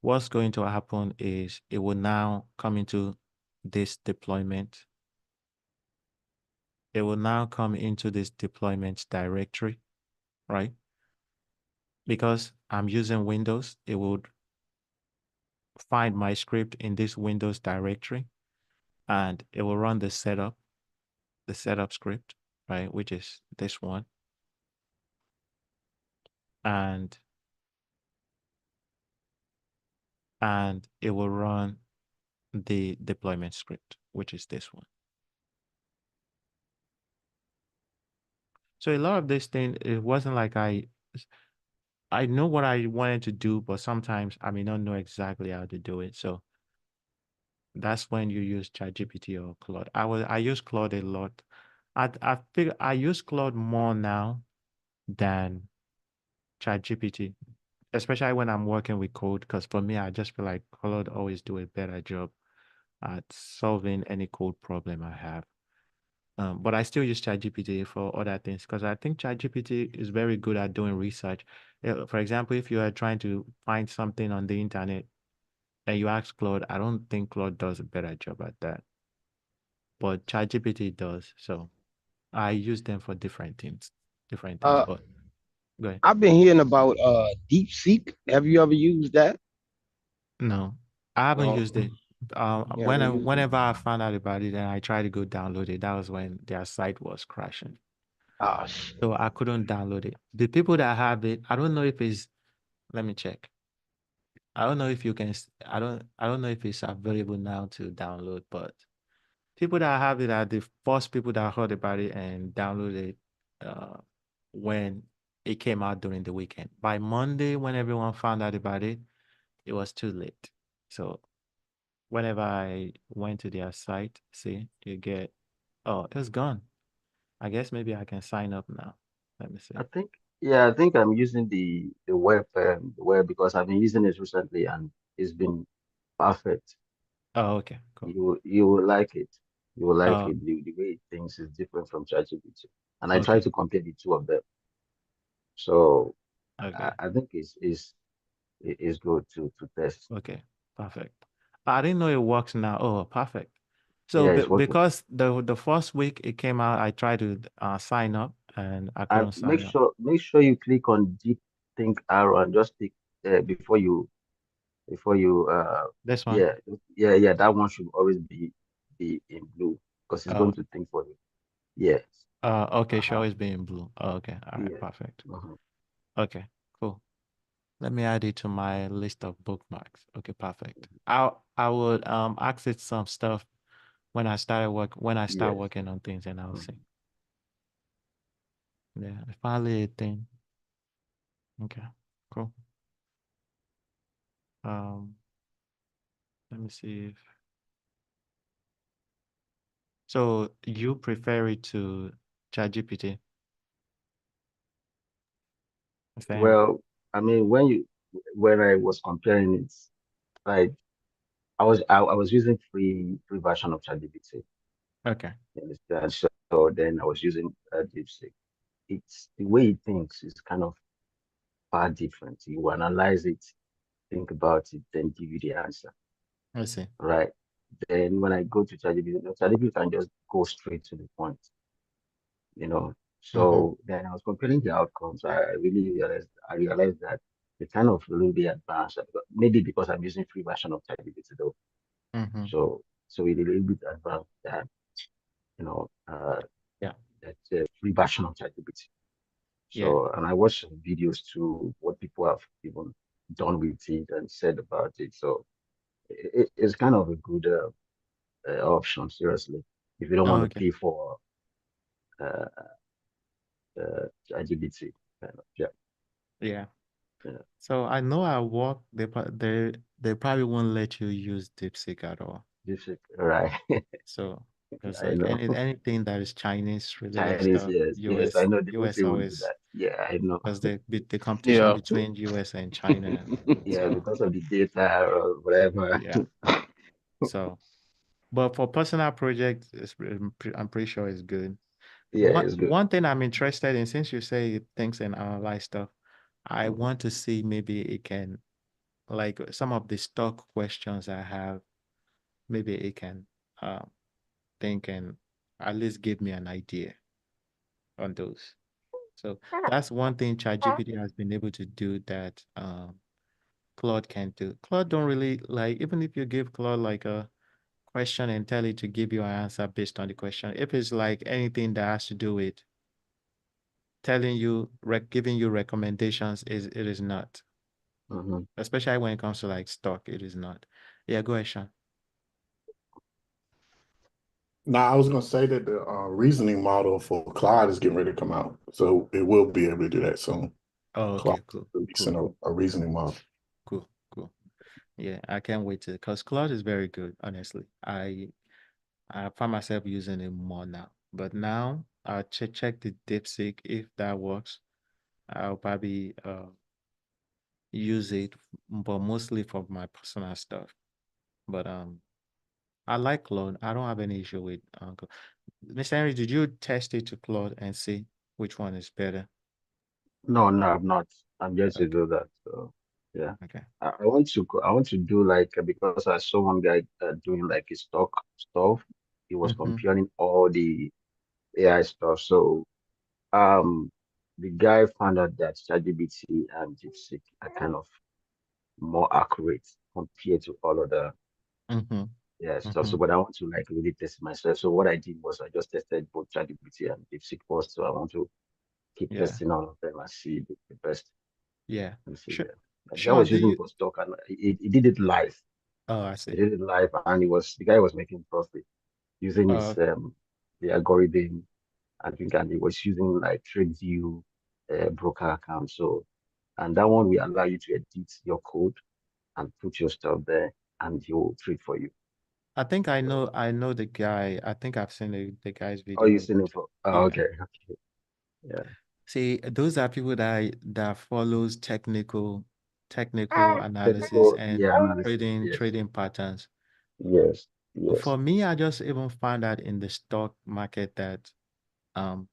what's going to happen is it will now come into this deployment. It will now come into this deployment directory, right? Because I'm using Windows, it would find my script in this Windows directory, and it will run the setup script, right? Which is this one. And it will run the deployment script, which is this one. So a lot of this thing, it wasn't like I know what I wanted to do, but sometimes I may not know exactly how to do it. So that's when you use ChatGPT or Claude. I use Claude a lot. I figure I use Claude more now than ChatGPT, especially when I'm working with code, because for me, I just feel like Claude always do a better job at solving any code problem I have. But I still use ChatGPT for other things, because I think ChatGPT is very good at doing research. For example, if you are trying to find something on the internet and you ask Claude, I don't think Claude does a better job at that, but ChatGPT does. So I use them for different things, Uh, But go ahead. I've been hearing about DeepSeek. Have you ever used that? No, I haven't No. used it. You haven't used it? Whenever I found out about it and I tried to go download it, that was when their site was crashing. Oh, shit. So I couldn't download it. The people that have it, I don't know if it's, let me check. I don't know if you can, I don't know if it's available now to download, but people that have it are the first people that heard about it and downloaded it when it came out during the weekend. By Monday, when everyone found out about it, it was too late. So whenever I went to their site, see, you get, oh, it's gone. I guess maybe I can sign up now. Let me see. I think, yeah, I think I'm using the web because I've been using it recently and it's been perfect. Oh, okay, cool. You will like it. You will like Oh, it. The way it thinks is different from ChatGPT. And I try okay, to compare the two of them. So okay, I think it's good to test. okay, perfect. I didn't know it works now. Oh, perfect. So Yeah, it's working. because the first week it came out, I tried to sign up and I And couldn't sign up. make sure you click on deep think arrow and just click before you This one. yeah, yeah, that one should always be in blue because it's Oh, going to think for you. Yes. okay, show Uh-huh. is being blue. Oh, okay, all right, Yeah. perfect. Uh-huh. Okay, cool. Let me add it to my list of bookmarks. Okay, perfect. I would access some stuff when I start Yes. working on things, and I'll see. Mhm. Yeah, finally a thing. Okay, cool. Um, let me see if so you prefer it to ChatGPT, same. Well, I mean, when I was comparing it, like I was using free version of ChatGPT. Okay, You understand? So then I was using DeepSeek. It's the way it thinks is kind of far different. You analyze it, think about it, then give you the answer. I see. Right. Then when I go to ChatGPT, ChatGPT can just go straight to the point, you know. So then I was comparing the outcomes. I realized that they kind of a little bit advanced. Maybe because I'm using free version of ChatGPT though. Mm-hmm. So it's a little bit advanced than you know Yeah. that's a free version of ChatGPT. Yeah. So and I watched some videos to what people have even done with it and said about it. So it's kind of a good option, seriously, if you don't Oh, want to okay. pay for uh, ChatGPT. Kind of, yeah, Yeah. yeah. So I know at work they probably won't let you use DeepSeek at all. This is right. So because I like know. anything that is Chinese related Chinese, stuff, yes, I know. They won't US even do always that. Yeah, I know. because the competition Yeah. between US and China. Yeah, So because of the data or whatever. yeah. So but for personal projects, I'm pretty sure it's good. Yeah, it's good. One thing I'm interested in, since you say it thinks and analyze stuff, I Mhm. want to see maybe it can, like some of the stock questions I have, maybe it can uh, think and at least give me an idea on those. So that's one thing ChatGPT has been able to do that Claude can't do. Claude don't really like, even if you give Claude like a question and tell it to give you an answer based on the question, if it's like anything that has to do with telling you, giving you recommendations, it is not. Mhm. Especially when it comes to like stock, it is not. Yeah, go ahead, Sean. Now, I was going to say that the reasoning model for Cloud is getting ready to come out, so it will be able to do that soon. Oh, Cloud okay, cool, releasing cool, a reasoning model. cool. Yeah, I can't wait to, because Claude is very good, honestly. I find myself using it more now. But now I'll check the DeepSeek. If that works, I'll probably use it, but mostly for my personal stuff. But I like Claude. I don't have any issue with Mr. Henry, did you test it to Claude and see which one is better? No, no, I'm not. I'm yet to Okay, do that. So, yeah. okay. I want to go. I want to do like because I saw one guy doing like his stock stuff. He was Mm-hmm. comparing all the AI stuff. So the guy found out that ChatGPT and DeepSeek are kind of more accurate compared to all other Mm-hmm. yeah stuff. Mm-hmm. So, but I want to like really test myself. So what I did was I just tested both ChatGPT and DeepSeek first. So I want to keep Yeah, testing all of them and see the best yeah. and see Sure. them. The guy Sean, was do using you? it for stock and he did it live. Oh, I He see. did it live and the guy was making profit using his Oh, the algorithm. I think and he was using like TradeView broker account. So and that one will allow you to edit your code and put your stuff there and he will trade for you. I think So I know the guy. I think I've seen the guy's oh you video. seen it for Yeah. okay. Okay. Yeah. See, those are people that follows technical analysis Technical and yeah analysis. Yes. trading patterns. Yes. Yes. For me, I just even found out in the stock market that um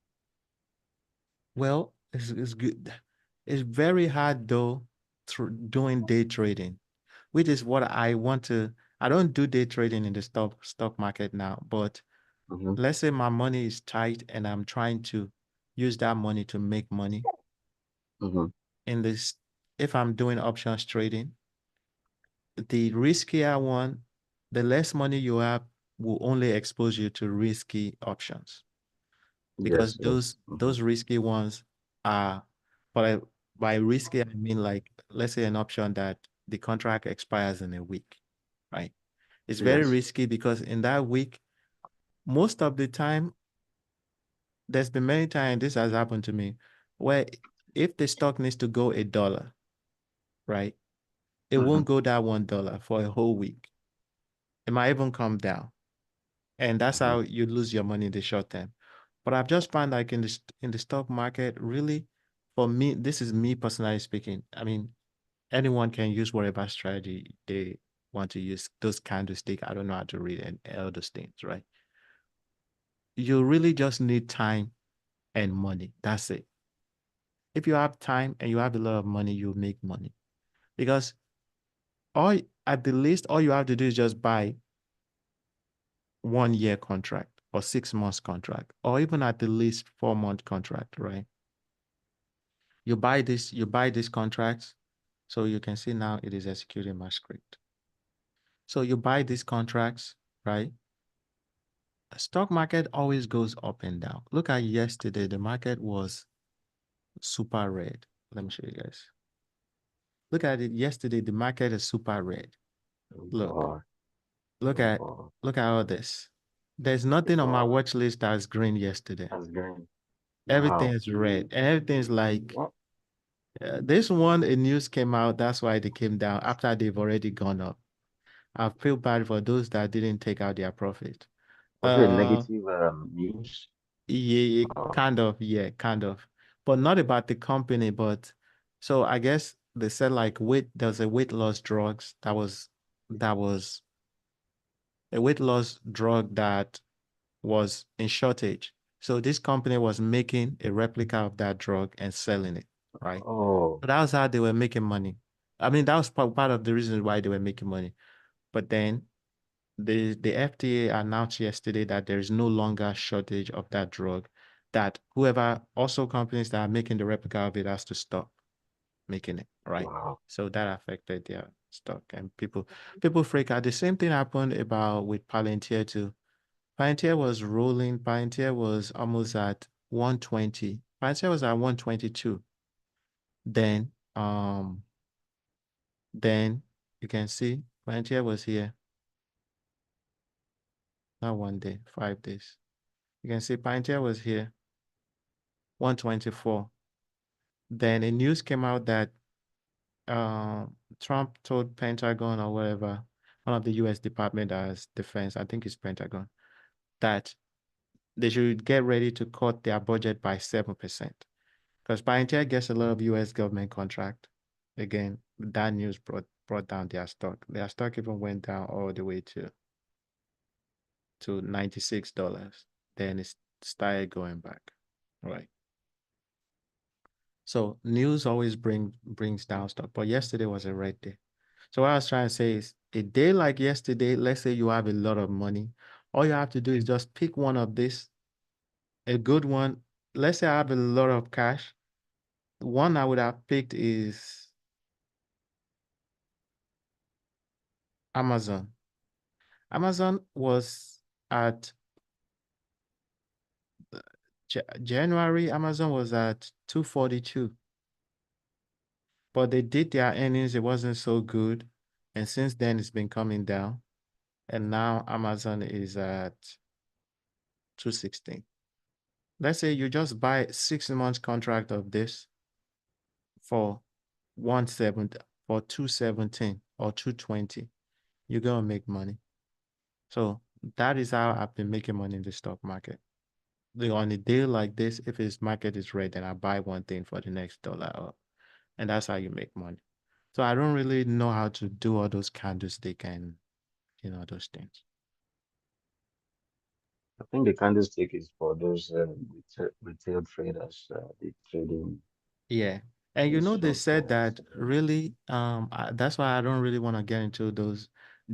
well, it's good. It's very hard though doing day trading, which is what I want to. I don't do day trading in the stock market now, but Mm-hmm. let's say my money is tight and I'm trying to use that money to make money Mm-hmm. in this. If I'm doing options trading, the riskier one, the less money you have will only expose you to risky options, because Yes. Yes. Mm-hmm. those risky ones are, but by risky I mean like, let's say an option that the contract expires in a week, right? It's very Yes. risky because in that week, most of the time, there's been many times this has happened to me, where if the stock needs to go $1, right, it Mm-hmm. won't go that $1 for a whole week. It might even come down, and that's Mm-hmm. how you lose your money in the short term. But I've just found like in the stock market, really, for me, this is me personally speaking. I mean, anyone can use whatever strategy they want to use. Those candlestick, I don't know how to read and all those things, right? You really just need time and money. That's it. If you have time and you have a lot of money, you make money. Because all at the least, all you have to do is just buy 1 year contract. or 6 months contract, or even at the least 4-month contract, right? You buy this contract. So you can see now it is executing my script. So you buy these contracts, right? The stock market always goes up and down. Look at yesterday, the market was super red. Let me show you guys. Look at it yesterday, the market is super red. Oh, Look, boy. look Oh, at boy. look at all this. There's nothing on my Wow. watch list that's green yesterday. That's green. Everything Wow. is red, and everything's like What? this one. A news came out, that's why they came down after they've already gone up. I feel bad for those that didn't take out their profit. Was it a Uh, negative news? yeah, Wow. kind of, yeah, kind of, but not about the company. But so I guess they said like there's a weight loss drugs that was a weight loss drug that was in shortage. So this company was making a replica of that drug and selling it, right? Oh, So that was how they were making money. I mean, that was part of the reason why they were making money. But then the FDA announced yesterday that there is no longer shortage of that drug, that whoever also companies that are making the replica of it has to stop making it, right? wow. So that affected their stock, and people freak out. The same thing happened about with Palantir too. Palantir was rolling. Palantir was almost at 120. Palantir was at 122. Then then you can see Palantir was here. Not 1 day, 5 days. You can see Palantir was here, 124. Then a news came out that Trump told Pentagon or whatever, one of the US Department of Defense, I think it's Pentagon, that they should get ready to cut their budget by 7%. Because Palantir gets a lot of US government contract. Again, that news brought down their stock. Their stock even went down all the way to $96. Then it started going back. Right. So news always brings down stock. But yesterday was a red day. So what I was trying to say is a day like yesterday, let's say you have a lot of money. All you have to do is just pick one of this, a good one. Let's say I have a lot of cash. One I would have picked is Amazon. Amazon was at January, Amazon was at 242. But they did their earnings, it wasn't so good. And since then, it's been coming down. And now Amazon is at 216. Let's say you just buy 6 months contract of this for 170 for 217 or 220. You're gonna make money. So that is how I've been making money in the stock market. On a day like this, if his market is red, then I buy one thing for the next dollar up. And that's how you make money. So I don't really know how to do all those candlestick and those things. I think the candlestick is for those retail traders, the trading Yeah. And they stocks. said that really, that's why I don't really want to get into those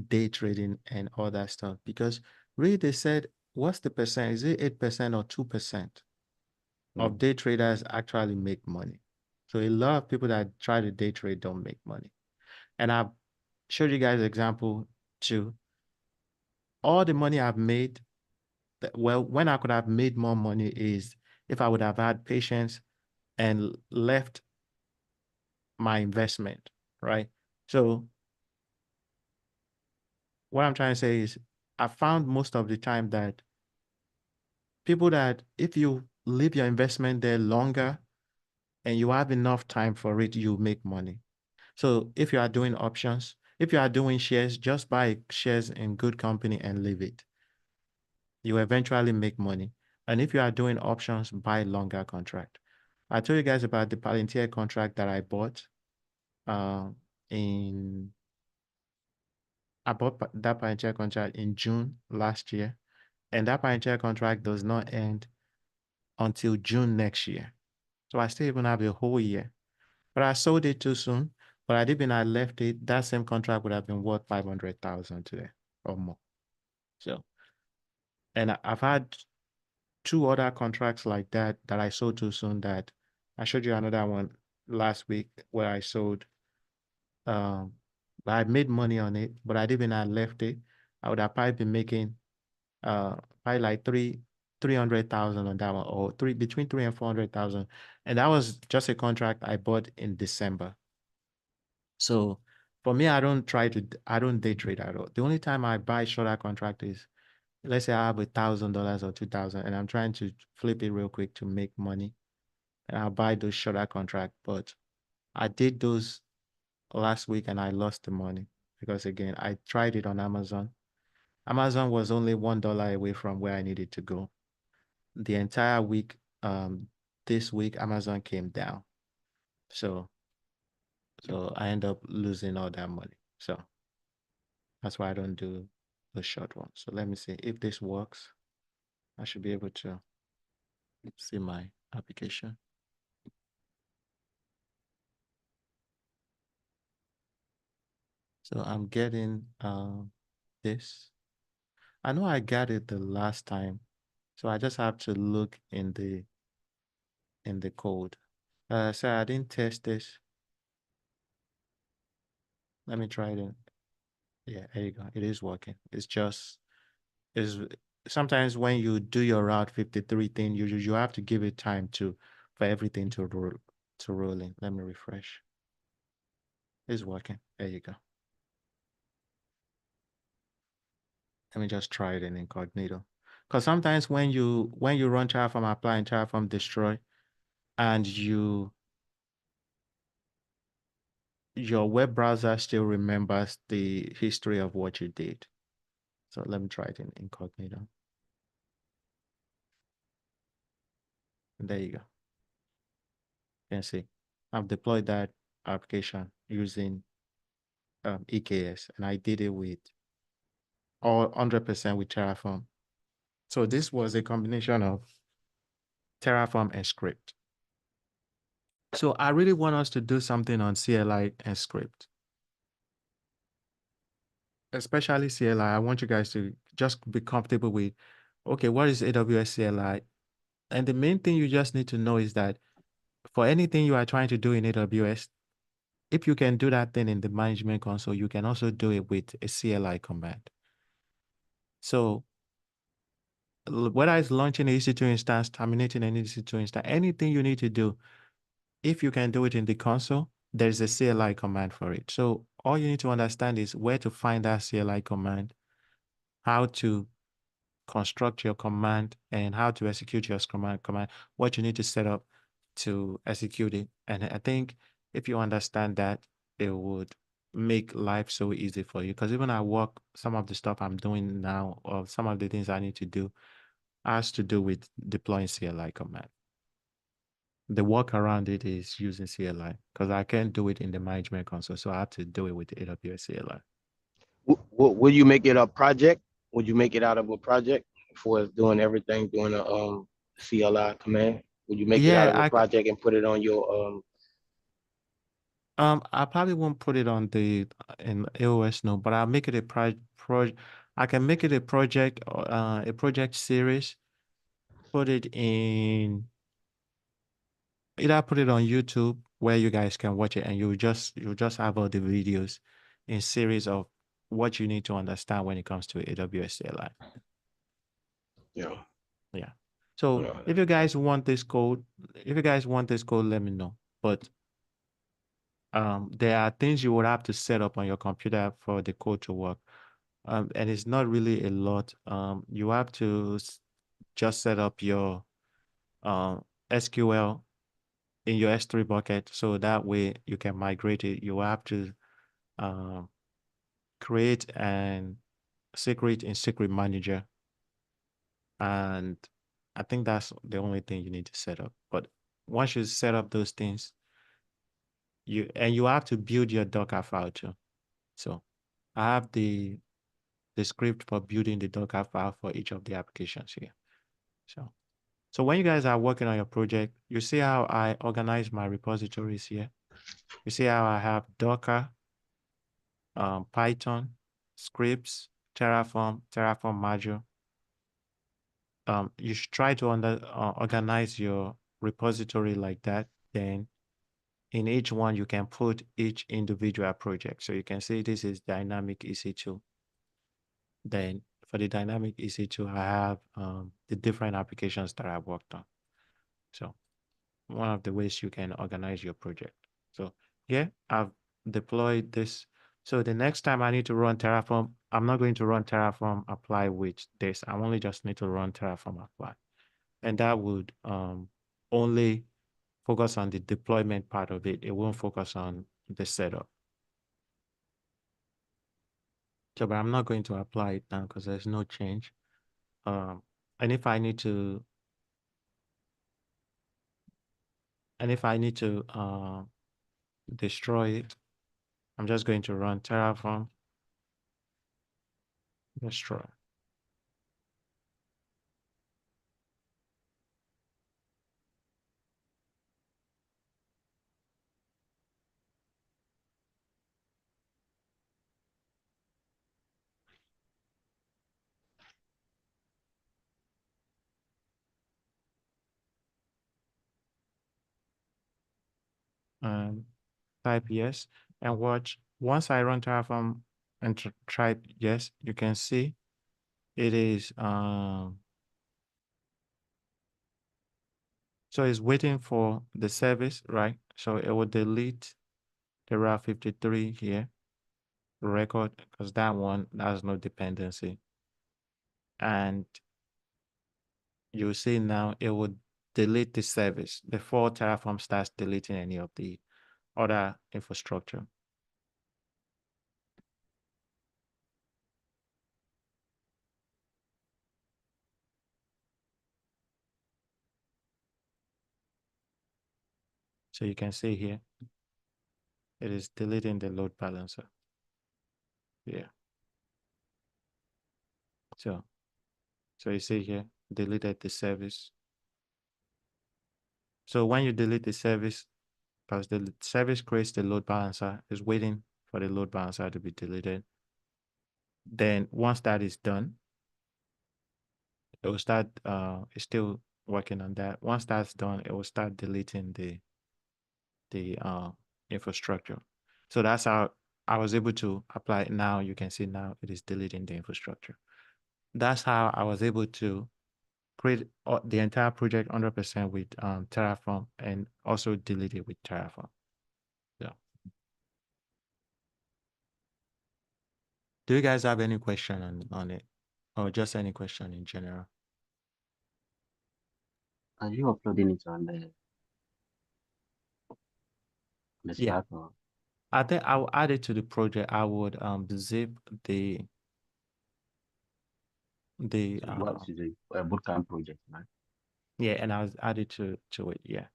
day trading and all that stuff, because really they said, what's the percent? Is it 8% or 2% of day traders actually make money? So a lot of people that try to day trade don't make money. And I've showed you guys example too. All the money I've made, well, when I could have made more money is if I would have had patience and left my investment, right? So what I'm trying to say is I found most of the time that people that if you leave your investment there longer and you have enough time for it, you make money. So if you are doing options, if you are doing shares, just buy shares in good company and leave it. You eventually make money. And if you are doing options, buy longer contract. I told you guys about the Palantir contract that I bought in I bought that Palantir contract in June last year, and that Palantir contract does not end until June next year. So I still even have a whole year. But I sold it too soon. But I did when I left it, that same contract would have been worth 500,000 today or more. So And I've had 2 other contracts like that I sold too soon. That I showed you another one last week where I sold. I made money on it, but I didn't. I left it. I would have probably been making probably like 300,000 on that one, or between 3 and 400,000, and that was just a contract I bought in December. So for me, I don't day trade at all. The only time I buy shorter contract is, let's say I have $1,000 or 2,000, and I'm trying to flip it real quick to make money, and I'll buy those shorter contract. But I did those last week and I lost the money because, again, I tried it on Amazon. Amazon was only $1 away from where I needed to go. The entire week, this week, Amazon came down. So I end up losing all that money. So that's why I don't do the short one. So let me see if this works. I should be able to see my application. So I'm getting this. I know I got it the last time, so I just have to look in the code. So I didn't test this. Let me try it. Yeah, there you go. It is working. It's just is sometimes when you do your Route 53 thing, you have to give it time for everything to roll in. Let me refresh. It's working. There you go. Let me just try it in incognito. Because sometimes when you run Terraform apply and Terraform destroy, and your web browser still remembers the history of what you did. So let me try it in incognito. And there you go. You can see I've deployed that application using EKS, and I did it with all 100% with Terraform. So this was a combination of Terraform and script. So I really want us to do something on CLI and script, especially CLI. I want you guys to just be comfortable with, okay, what is AWS CLI? And the main thing you just need to know is that for anything you are trying to do in AWS, if you can do that thing in the management console, you can also do it with a CLI command. So whether it's launching an EC2 instance, terminating an EC2 instance, anything you need to do, if you can do it in the console, there's a CLI command for it. So all you need to understand is where to find that CLI command, how to construct your command, and how to execute your command, what you need to set up to execute it. And I think if you understand that, it would make life so easy for you. Because even at work, some of the stuff I'm doing now, or some of the things I need to do, has to do with deploying CLI command. The work around it is using CLI because I can't do it in the management console. So I have to do it with the AWS CLI. Would you make it a project? Would you make it out of a project for doing everything, doing a CLI command? Would you make it out of a project and put it on your I probably won't put it on in AOS, no, but I'll make it I can make it a project series, put it in, either put it on YouTube where you guys can watch it, and you'll just have all the videos in series of what you need to understand when it comes to AWS CLI. Yeah. So if you guys want this code, let me know. But there are things you would have to set up on your computer for the code to work. And it's not really a lot. You have to just set up your SQL in your S3 bucket, so that way you can migrate it. You have to create an secret in Secret Manager. And I think that's the only thing you need to set up. But once you set up those things, you have to build your Docker file too. So I have the script for building the Docker file for each of the applications here. So when you guys are working on your project, you see how I organize my repositories here. You see how I have Docker, Python, scripts, Terraform module, you should try to organize your repository like that. Then in each one, you can put each individual project. So you can say this is dynamic EC2. Then for the dynamic EC2, I have the different applications that I worked on. So one of the ways you can organize your project. So yeah, I've deployed this. So the next time I need to run Terraform, I'm not going to run Terraform apply with this. I only just need to run Terraform apply. And that would only focus on the deployment part of it. It won't focus on the setup. So, but I'm not going to apply it now because there's no change. And if I need to, destroy it, I'm just going to run Terraform destroy. Type yes and watch. Once I run Terraform and type yes, you can see it is so it's waiting for the service, right? So it will delete the Route 53 here record because that one has no dependency. And you see now it would delete the service before Terraform starts deleting any of the other infrastructure. So you can see here, it is deleting the load balancer. Yeah. So you see here, deleted the service. So when you delete the service, because the service creates the load balancer, is waiting for the load balancer to be deleted. Then once that is done, it will start, it's still working on that. Once that's done, it will start deleting the infrastructure. So that's how I was able to apply it. Now you can see now it is deleting the infrastructure. That's how I was able to create the entire project 100% with Terraform and also delete it with Terraform. Yeah. Do you guys have any question on it, or just any question in general? Are you uploading it on the Yeah. Slack or I think I will add it to the project. I would zip the what is a bootcamp project, right? yeah, and I'll add it to it. Yeah.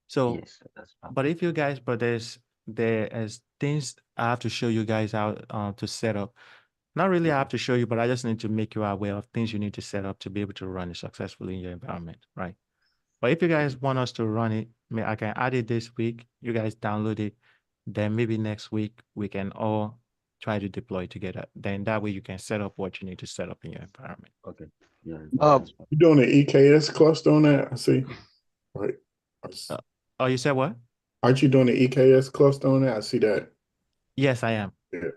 So Yes, that's fine. but if you guys, but there is things I have to show you guys how to set up. Not really I have to show you, but I just need to make you aware of things you need to set up to be able to run it successfully in your environment, right? But if you guys want us to run it, I can add it this week. You guys download it. Then maybe next week we can all try to deploy together. Then that way you can set up what you need to set up in your environment. Okay. Yeah. You doing the EKS cluster on that? I see. Right. Oh, you said what? Aren't you doing the EKS cluster on that? I see that. Yes, I am. Yeah.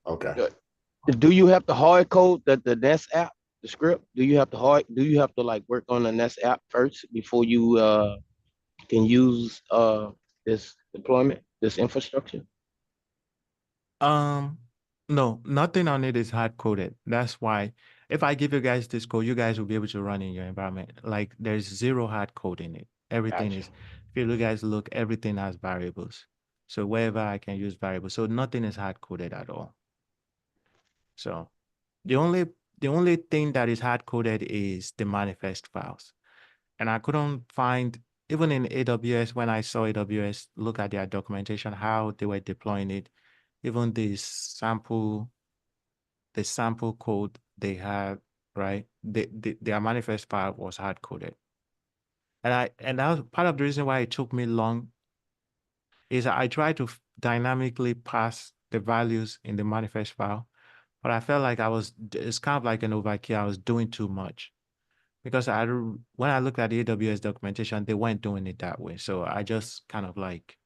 Okay. Good. Do you have to hard code the Nest app, the script? Do you have to like work on the Nest app first before you can use this deployment, this infrastructure? No, nothing on it is hard coded. That's why if I give you guys this code, you guys will be able to run in your environment. Like there's zero hard code in it. Everything Gotcha. is, if you guys look, everything has variables. So wherever I can use variables. So nothing is hard coded at all. So the only thing that is hard coded is the manifest files. And I couldn't find, even in AWS, when I saw AWS look at their documentation, how they were deploying it, even the sample code they had, right? Their manifest file was hard coded. And that was part of the reason why it took me long is I tried to dynamically pass the values in the manifest file, but I felt like it's kind of like an overkill. I was doing too much because when I looked at the AWS documentation, they weren't doing it that way. So I just kind of like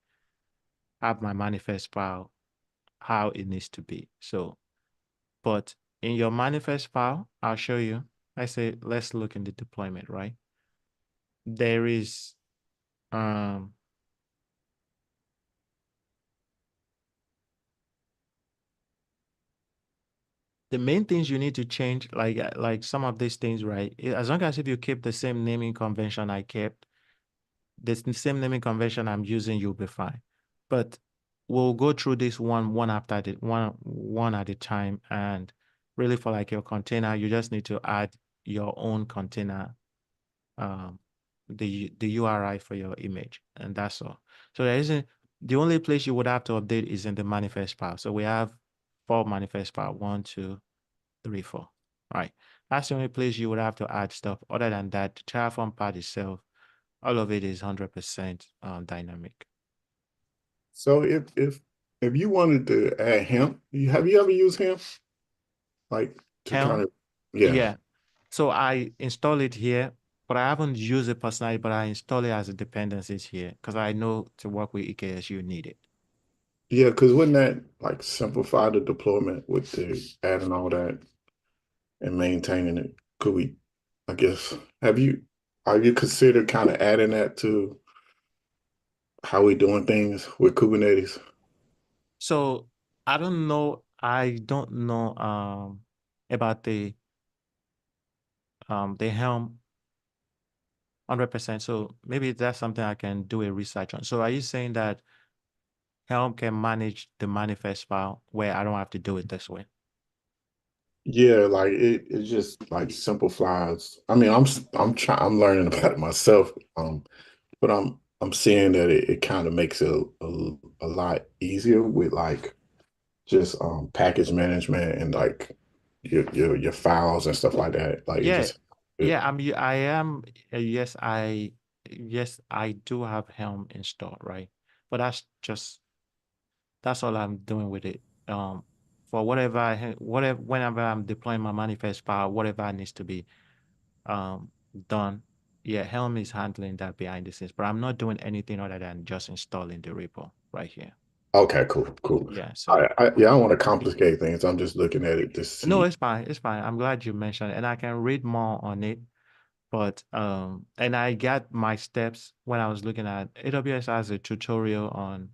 have my manifest file how it needs to be. So, but in your manifest file, I'll show you. I say, let's look in the deployment, right? There is, the main things you need to change, like some of these things, right? As long as if you keep the same naming convention I kept, the same naming convention I'm using, you'll be fine. But we'll go through this one after the one at a time. And really for like your container, you just need to add your own container, the URI for your image, and that's all. So there isn't, the only place you would have to update is in the manifest file. So we have 4 manifest file, 1, 2, 3, 4. All right. That's the only place you would have to add stuff. Other than that, the Terraform part itself, all of it is 100% dynamic. So if you wanted to add hemp, have you ever used hemp? Like to kind Helm, of, yeah. yeah. So I install it here, but I haven't used it personally, but I install it as a dependencies here because I know to work with EKS, you need it. Yeah, because wouldn't that like simplify the deployment with the adding all that and maintaining it? Could we, I guess, are you considered kind of adding that to how we doing things with Kubernetes? So I don't know about the Helm 100%. So maybe that's something I can do a research on. So are you saying that Helm can manage the manifest file where I don't have to do it this way? Yeah, like it just like simplifies. I mean, I'm learning about it myself. But I'm seeing that it kind of makes it a lot easier with like just package management and like your files and stuff like that. Like it Yeah, just yeah. I am. Yes, I do have Helm installed, right? But that's all I'm doing with it. For whenever I'm deploying my manifest file, whatever needs to be um done, yeah, Helm is handling that behind the scenes. But I'm not doing anything other than just installing the repo right here. okay, cool. Yeah. So Yeah, I don't want to complicate things. I'm just looking at it to no, see. it's fine. It's fine. I'm glad you mentioned it, and I can read more on it. But and I got my steps when I was looking at AWS has a tutorial on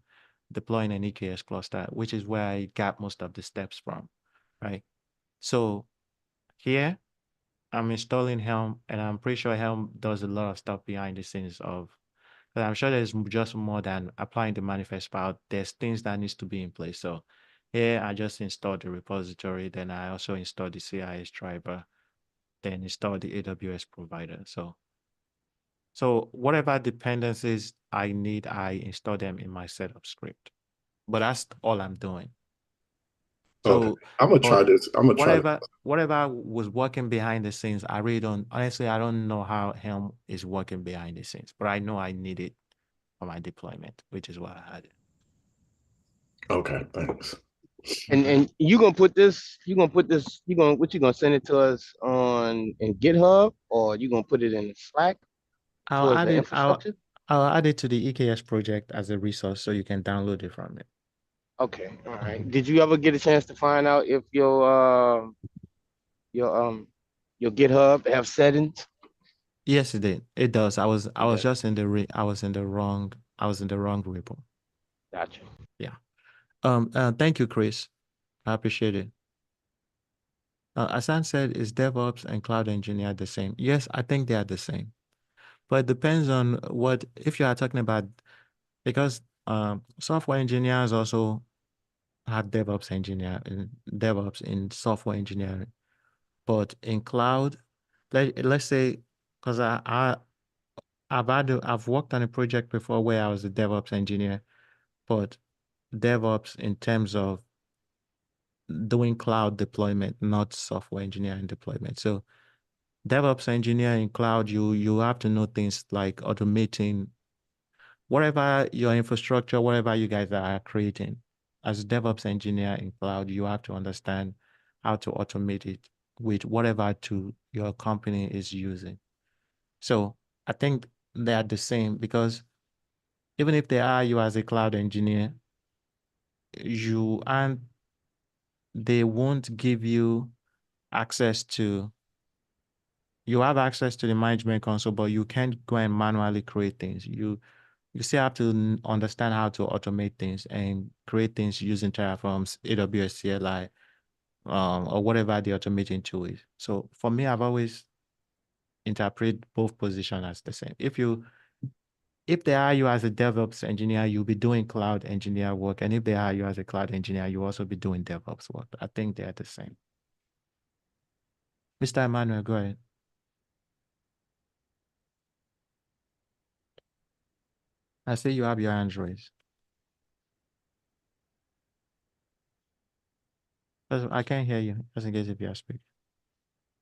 deploying an EKS cluster, which is where I got most of the steps from, right? So here I'm installing Helm, and I'm pretty sure Helm does a lot of stuff behind the scenes of, but I'm sure there's just more than applying the manifest file. There's things that needs to be in place. So here I just installed the repository, then I also installed the CIS driver, then install the AWS provider. So whatever dependencies I need, I install them in my setup script. But that's all I'm doing. Okay, So, I'm gonna try but this. I'm gonna try this. whatever was working behind the scenes, I really don't, honestly, I don't know how Helm is working behind the scenes, but I know I need it for my deployment, which is why I had it. Okay, thanks. And you gonna put this, what you gonna send it to us on in GitHub, or you gonna put it in Slack I'll towards add the it, infrastructure? I'll add it to the EKS project as a resource so you can download it from it. Okay, all right. Did you ever get a chance to find out if your your GitHub have settings? Yes, it did. It does. I was It does. just in the I was in the wrong repo. Gotcha. Yeah. Thank you, Chris. I appreciate it. Asan said, is DevOps and cloud engineer the same? Yes, I think they are the same. But it depends on what, if you are talking about, because software engineers also have DevOps engineer and DevOps in software engineering. But in cloud, let's say, because I've worked on a project before where I was a DevOps engineer, but DevOps in terms of doing cloud deployment, not software engineering deployment. So DevOps engineer in cloud, you have to know things like automating whatever your infrastructure, whatever you guys are creating. As a DevOps engineer in cloud, you have to understand how to automate it with whatever tool your company is using. So I think they are the same, because even if they hire you as a cloud engineer, you and they won't give you access to, you have access to the management console, but you can't go and manually create things. You still have to understand how to automate things and create things using Terraform's AWS CLI, or whatever the automating tool is. So for me, I've always interpreted both positions as the same. If they hire you as a DevOps engineer, you'll be doing cloud engineer work. And if they hire you as a cloud engineer, you'll also be doing DevOps work. I think they're the same. Mr. Emmanuel, go ahead. I see you have your hands raised. I can't hear you, just in case if you are speaking.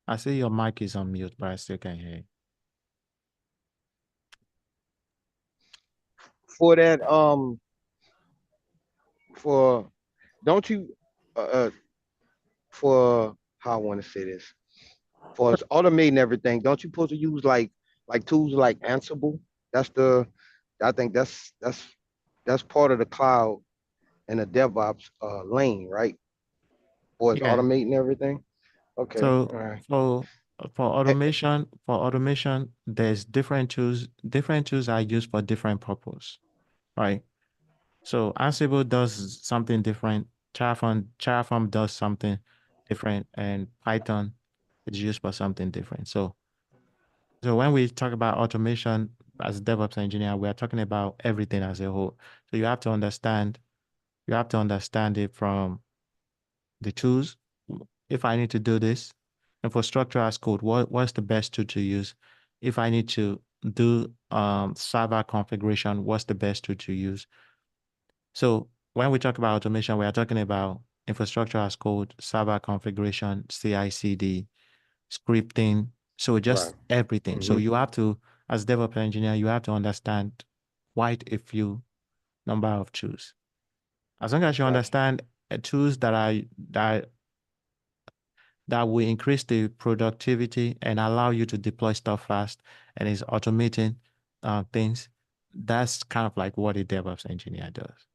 I see your mic is on mute, but I still can't hear you. For that, for don't you for how I want to say this, for us automating everything, don't you supposed to use like tools like Ansible? That's the, I think that's part of the cloud and the DevOps lane, right? For it's Yeah. automating everything. Okay, all So right. for automation, there's different tools. Different tools are used for different purpose, right? So Ansible does something different. Terraform does something different, and Python is used for something different. So when we talk about automation as a DevOps engineer, we are talking about everything as a whole. So you have to understand it from the tools. If I need to do this, infrastructure as code, what's the best tool to use? If I need to do server configuration, what's the best tool to use? So when we talk about automation, we are talking about infrastructure as code, server configuration, CI/CD, scripting. So just Right. everything. So you have to, as developer engineer, you have to understand quite a few number of tools. As long as you Gotcha. understand tools that will increase the productivity and allow you to deploy stuff fast and is automating things, that's kind of like what a DevOps engineer does.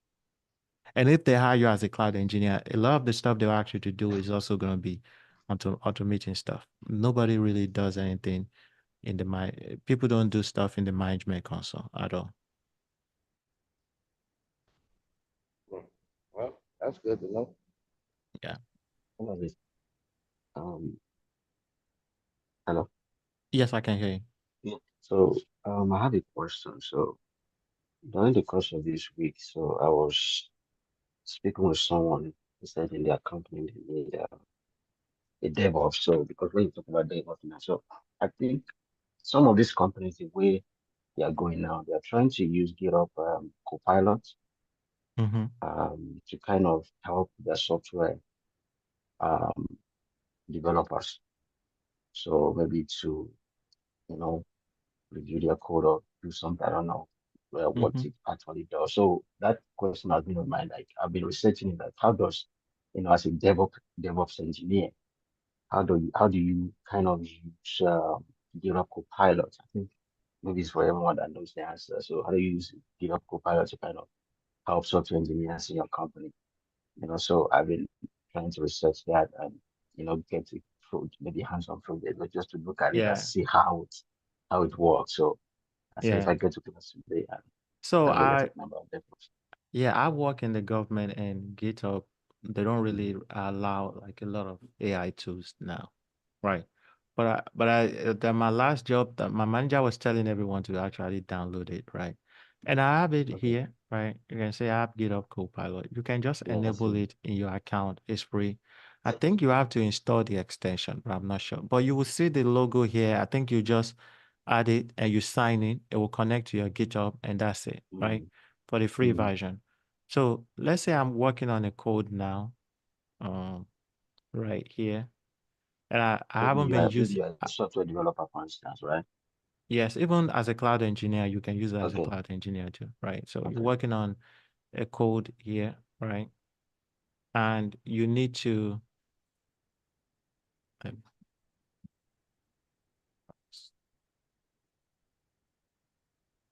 And if they hire you as a cloud engineer, a lot of the stuff they'll ask you to do is also going to be automating stuff. Nobody really does anything in the people don't do stuff in the management console at all. Well, that's good to know. Yeah. All of it. Um, Hello. Yes, I can hear you. Yeah. So, I have a question. So, during the course of this week, so I was speaking with someone who said in their company they need a DevOps. So, because when you talk about DevOps now, so I think some of these companies, the way they are going now, they are trying to use GitHub Copilot Mm-hmm. to kind of help their software um, developers. So maybe to, you know, review their code or do something. I don't know what Mm-hmm. it actually does. So that question has been on my mind. Like I've been researching that. How does, as a DevOps engineer, how do you kind of use GitHub Copilot? I think maybe it's for everyone that knows the answer. So how do you use GitHub Copilot to kind of help software engineers in your company? So I've been trying to research that and get to maybe hands-on project, but just to look at it and Yeah. see how it works. So I said if Yeah. I get to class today, and So that's what we're talking about. DevOps. I work in the government, and GitHub, they don't really allow like a lot of AI tools now. Right. My last job, that my manager was telling everyone to actually download it, right? And I have it Okay. here, right? You can say I have GitHub Copilot. You can just Yeah, that's enable it. it in your account. It's free. I think you have to install the extension, but I'm not sure. But you will see the logo here. I think you just add it and you sign in. It will connect to your GitHub, and that's it, right? Mm, For the free mm. version. So let's say I'm working on a code now, um, right here, and I Maybe haven't you been are maybe using. you are a software developer, for instance, right? Yes, even as a cloud engineer, you can use it as a Okay, cloud engineer too, right? So you're okay. working on a code here, right? And you need to, um,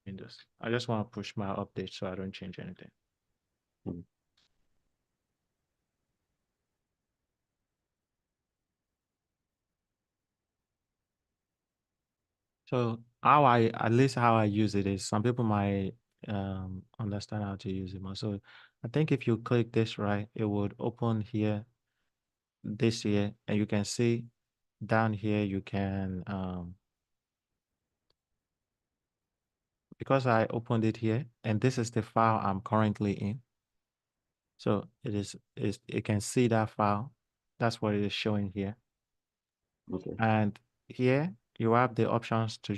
Windows. I just want to push my update so I don't change anything. Mhm. So how at least how I use it is some people might understand how to use it more. So I think if you click this right, it would open here, this here, and you can see down here you can because I opened it here, and this is the file I'm currently in. So it can see that file. That's what it is showing here. Okay. And here you have the options to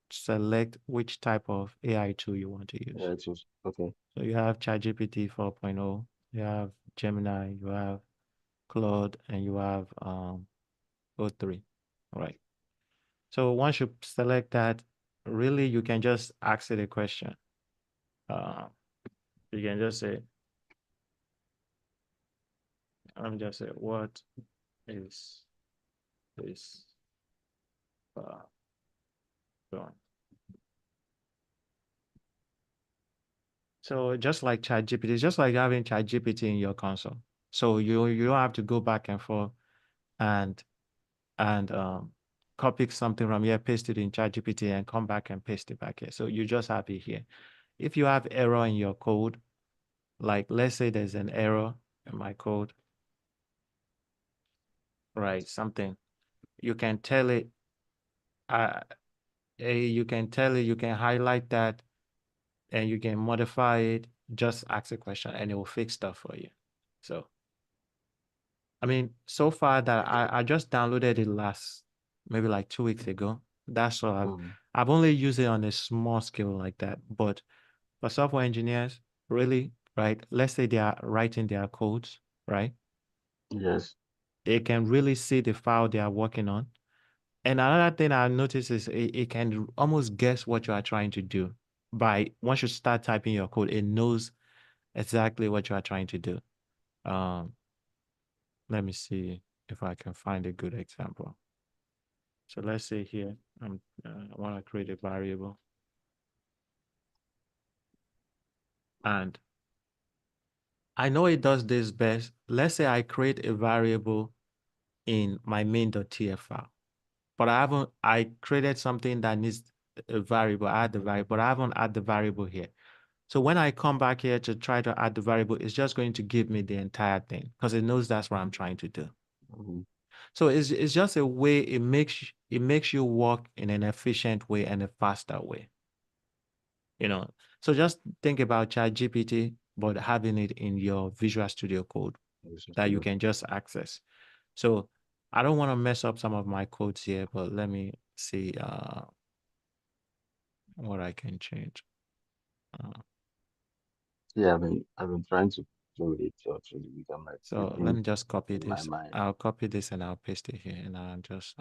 select which type of AI tool you want to use. Yeah, it was okay. So you have ChatGPT 4.0, you have Gemini, you have Claude, and you have O3. All right. So once you select that, really you can just ask it a question. You can just say, I'm just say, what is this doing? So just like ChatGPT, it's just like having ChatGPT in your console. So you don't have to go back and forth and and copy something from here, paste it in ChatGPT, and come back and paste it back here. So you just have it here. If you have error in your code, like let's say there's an error in my code, right? Something you can tell it. You can tell it. You can highlight that, and you can modify it. Just ask a question, and it will fix stuff for you. So. I mean, so far that I just downloaded it maybe like 2 weeks ago. That's all I've only used it on a small scale like that. But for software engineers, really, right? Let's say they are writing their codes, right? Yes. They can really see the file they are working on. And another thing I noticed is it can almost guess what you are trying to do. Once you start typing your code, it knows exactly what you are trying to do. Let me see if I can find a good example. So let's say here, I want to create a variable. And I know it does this best. Let's say I create a variable in my main.tf file, but I created something that needs a variable, add the variable, but I haven't add the variable here. So when I come back here to try to add the variable, it's just going to give me the entire thing because it knows that's what I'm trying to do. So it's just a way it makes you work in an efficient way and a faster way. So just think about ChatGPT, but having it in your Visual Studio Code that you can just access. So I don't want to mess up some of my codes here, but let me see what I can change. Yeah, I've been trying to do it through the week. I'm like, So let me just copy in my this. mind. I'll copy this and I'll paste it here, and I'll just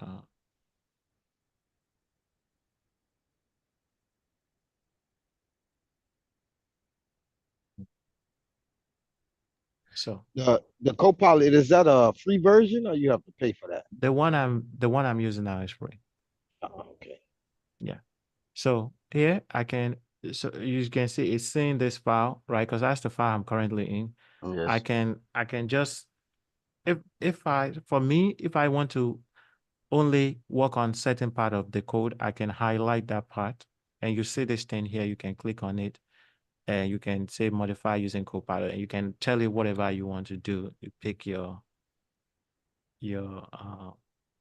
so The Copilot, is that a free version or you have to pay for that? the one I'm using now is free. Oh, okay. Yeah. So here so you can see it's saying this file, right? Because that's the file I'm currently in. Yes. I can just if I want to only work on certain part of the code, I can highlight that part, and you see this thing here, you can click on it and you can say modify using Copilot, and you can tell it whatever you want to do. You pick your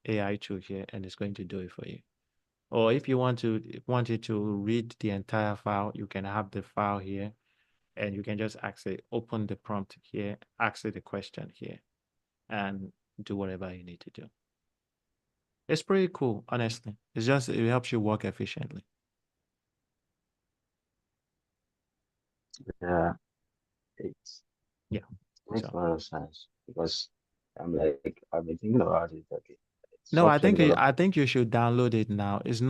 AI tool here and it's going to do it for you. Or if you want it to read the entire file, you can have the file here and you can just open the prompt here, ask it the question here, and do whatever you need to do. It's pretty cool, honestly. It helps you work efficiently. Yeah, it makes a So lot of sense because I'm like, I've been thinking about it. Okay, no, software development. I think you should download it now. It's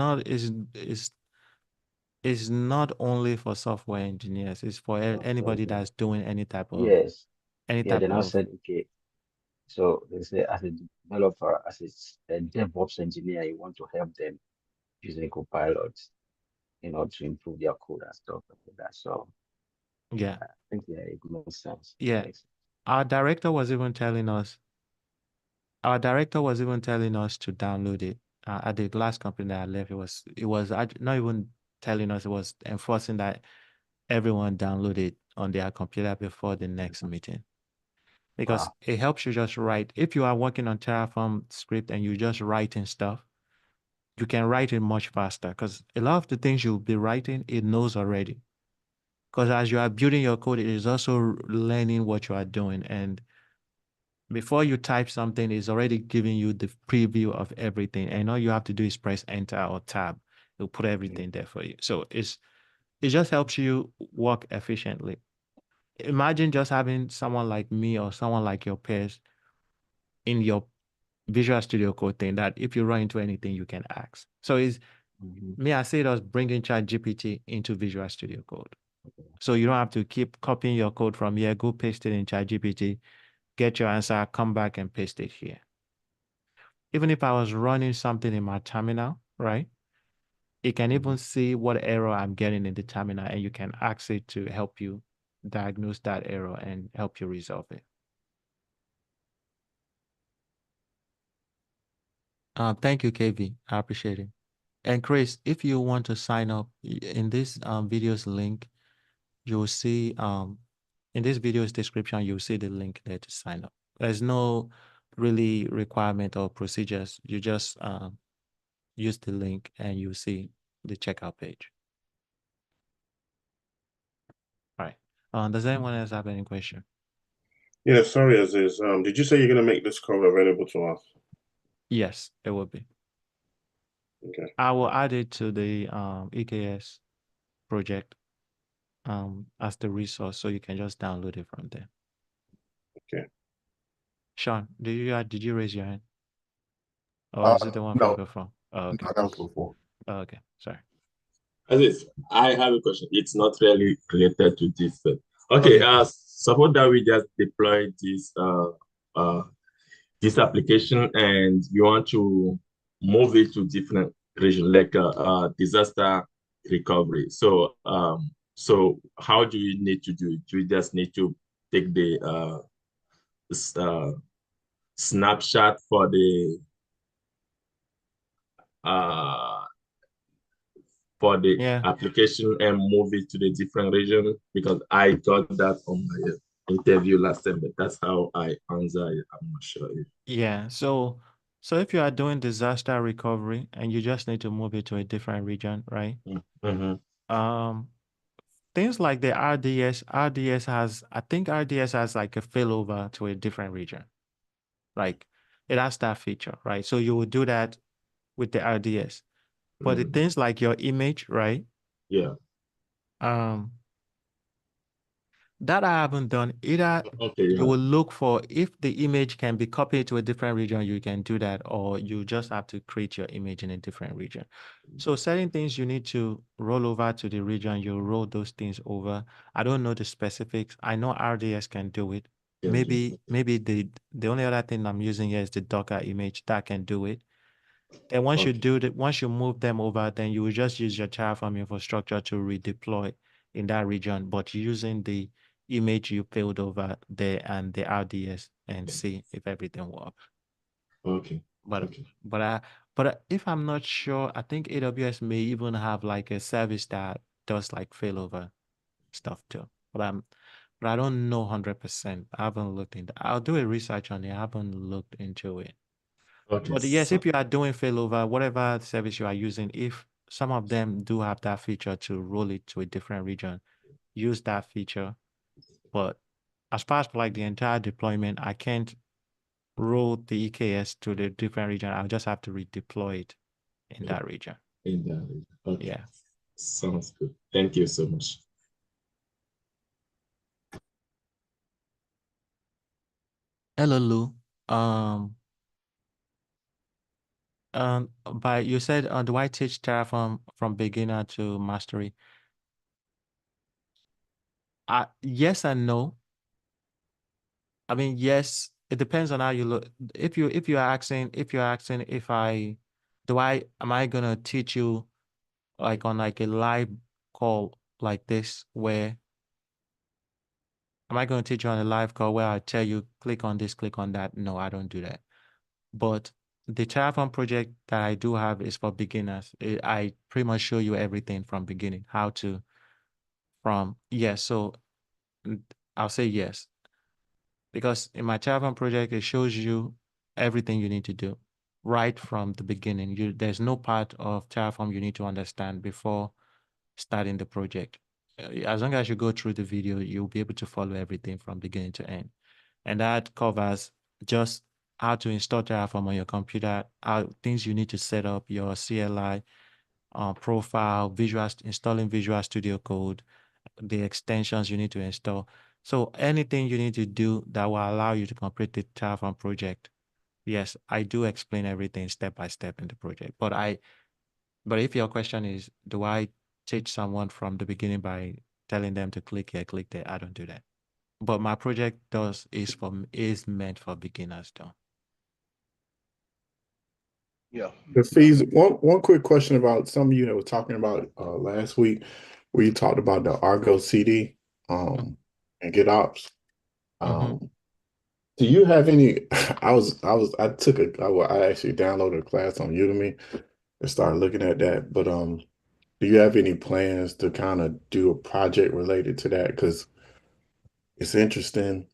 not only for software engineers. It's for Okay, anybody okay. that's doing any type of Yes. Yeah, then I said, okay. So they say as a developer, as a DevOps engineer, you want to help them using Copilot. to improve their code and stuff like that. So Yeah. I think it makes sense. Yeah. Our director was even telling us, to download it. At the last company that I left, it was not even telling us, it was enforcing that everyone download it on their computer before the next meeting. Because Wow. it helps you just write. If you are working on Terraform script and you just writing stuff, you can write it much faster because a lot of the things you'll be writing, it knows already. Because as you are building your code, it is also learning what you are doing. And before you type something, it's already giving you the preview of everything. And all you have to do is press enter or tab. It'll put everything there for you. So it just helps you work efficiently. Imagine just having someone like me or someone like your peers in your Visual Studio Code thing that if you run into anything, you can ask. So I say it as bringing ChatGPT into Visual Studio Code. So you don't have to keep copying your code from here, go paste it in ChatGPT, get your answer, come back and paste it here. Even if I was running something in my terminal, right? It can even see what error I'm getting in the terminal, and you can ask it to help you diagnose that error and help you resolve it. Thank you, KV. I appreciate it. And Chris, if you want to sign up in this video's link, you'll see in this video's description, you'll see the link there to sign up. There's no really requirement or procedures. You just use the link and you'll see the checkout page. All right. Does anyone else have any question? Yeah, sorry, Aziz. Did you say you're gonna make this code available to us? Yes, it will be. Okay. I will add it to the EKS project as the resource, so you can just download it from there. Okay. Sean, did you raise your hand? Or is it the one from No, before? Oh, okay. no, that was before. Oh, okay. Sorry. Aziz, I have a question. It's not really related to this, but okay. Suppose that we just deploy this application and you want to move it to different region, like disaster recovery. So so how do you need to do it? Do you just need to take the snapshot for the uh Yeah. application and move it to the different region? Because I got that on my interview last time, but that's how I answer it. I'm not sure if Yeah. So if you are doing disaster recovery and you just need to move it to a different region, right? Things like the RDS I think RDS has like a failover to a different region. Like it has that feature, right? So you would do that with the RDS. But the things like your image, right? Yeah. That I haven't done. Either Okay, you yeah. will look for if the image can be copied to a different region, you can do that, or you just have to create your image in a different region. So certain things you need to roll over to the region, you roll those things over. I don't know the specifics. I know RDS can do it. Maybe the only other thing I'm using here is the Docker image that can do it. And once you do that, once you move them over, then you will just use your Terraform infrastructure to redeploy in that region, but using the image you filled over there and the RDS and see if everything works. Okay. But if I'm not sure, I think AWS may even have like a service that does like failover stuff too. But I don't know 100%. I haven't looked into. I'll do a research on it. I haven't looked into it. Okay. But yes, if you are doing failover, whatever service you are using, if some of them do have that feature to roll it to a different region, use that feature. But as far as like the entire deployment, I can't roll the EKS to the different region. I'll just have to redeploy it in that region. In that region. Okay. Yeah. Sounds good. Thank you so much. Hello, Lou. But you said, do I teach Terraform from beginner to mastery? Yes and no. I mean, yes, it depends on how you look. If you're asking if am I gonna teach you like on like a live call like this, where am I going to teach you on a live call where I tell you click on this, click on that? No, I don't do that. But the Terraform project that I do have is for beginners. I pretty much show you everything from beginning, how to yes. So I'll say yes, because in my Terraform project, it shows you everything you need to do right from the beginning. There's no part of Terraform you need to understand before starting the project. As long as you go through the video, you'll be able to follow everything from beginning to end. And that covers just how to install Terraform on your computer, things you need to set up, your CLI profile, installing Visual Studio Code, the extensions you need to install. So anything you need to do that will allow you to complete the Terraform project. Yes, I do explain everything step by step in the project. But if your question is, do I teach someone from the beginning by telling them to click here, click there? I don't do that. But my project is meant for beginners though. Yeah. The fees. One quick question about something you were talking about last week, where you talked about the Argo CD and GitOps. Do you have any? I actually downloaded a class on Udemy and started looking at that. But do you have any plans to kind of do a project related to that? Because it's interesting.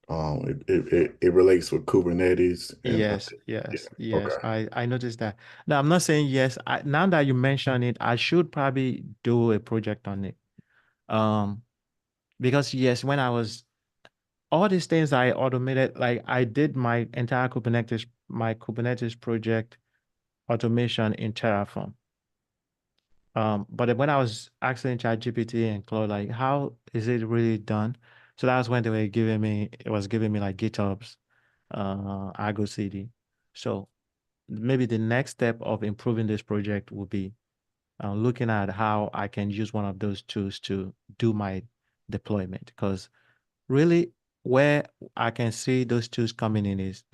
It relates with Kubernetes and Yes, yes, yes. okay. I noticed that. Now I'm not saying yes. Now that you mention it, I should probably do a project on it. Because yes, when I was all these things I automated, like I did my entire Kubernetes project automation in Terraform. But then when I was asking ChatGPT and Claude, like, how is it really done? So that's when it was giving me like GitHub's Argo CD. So maybe the next step of improving this project will be looking at how I can use one of those tools to do my deployment. Because really, where I can see those tools coming in is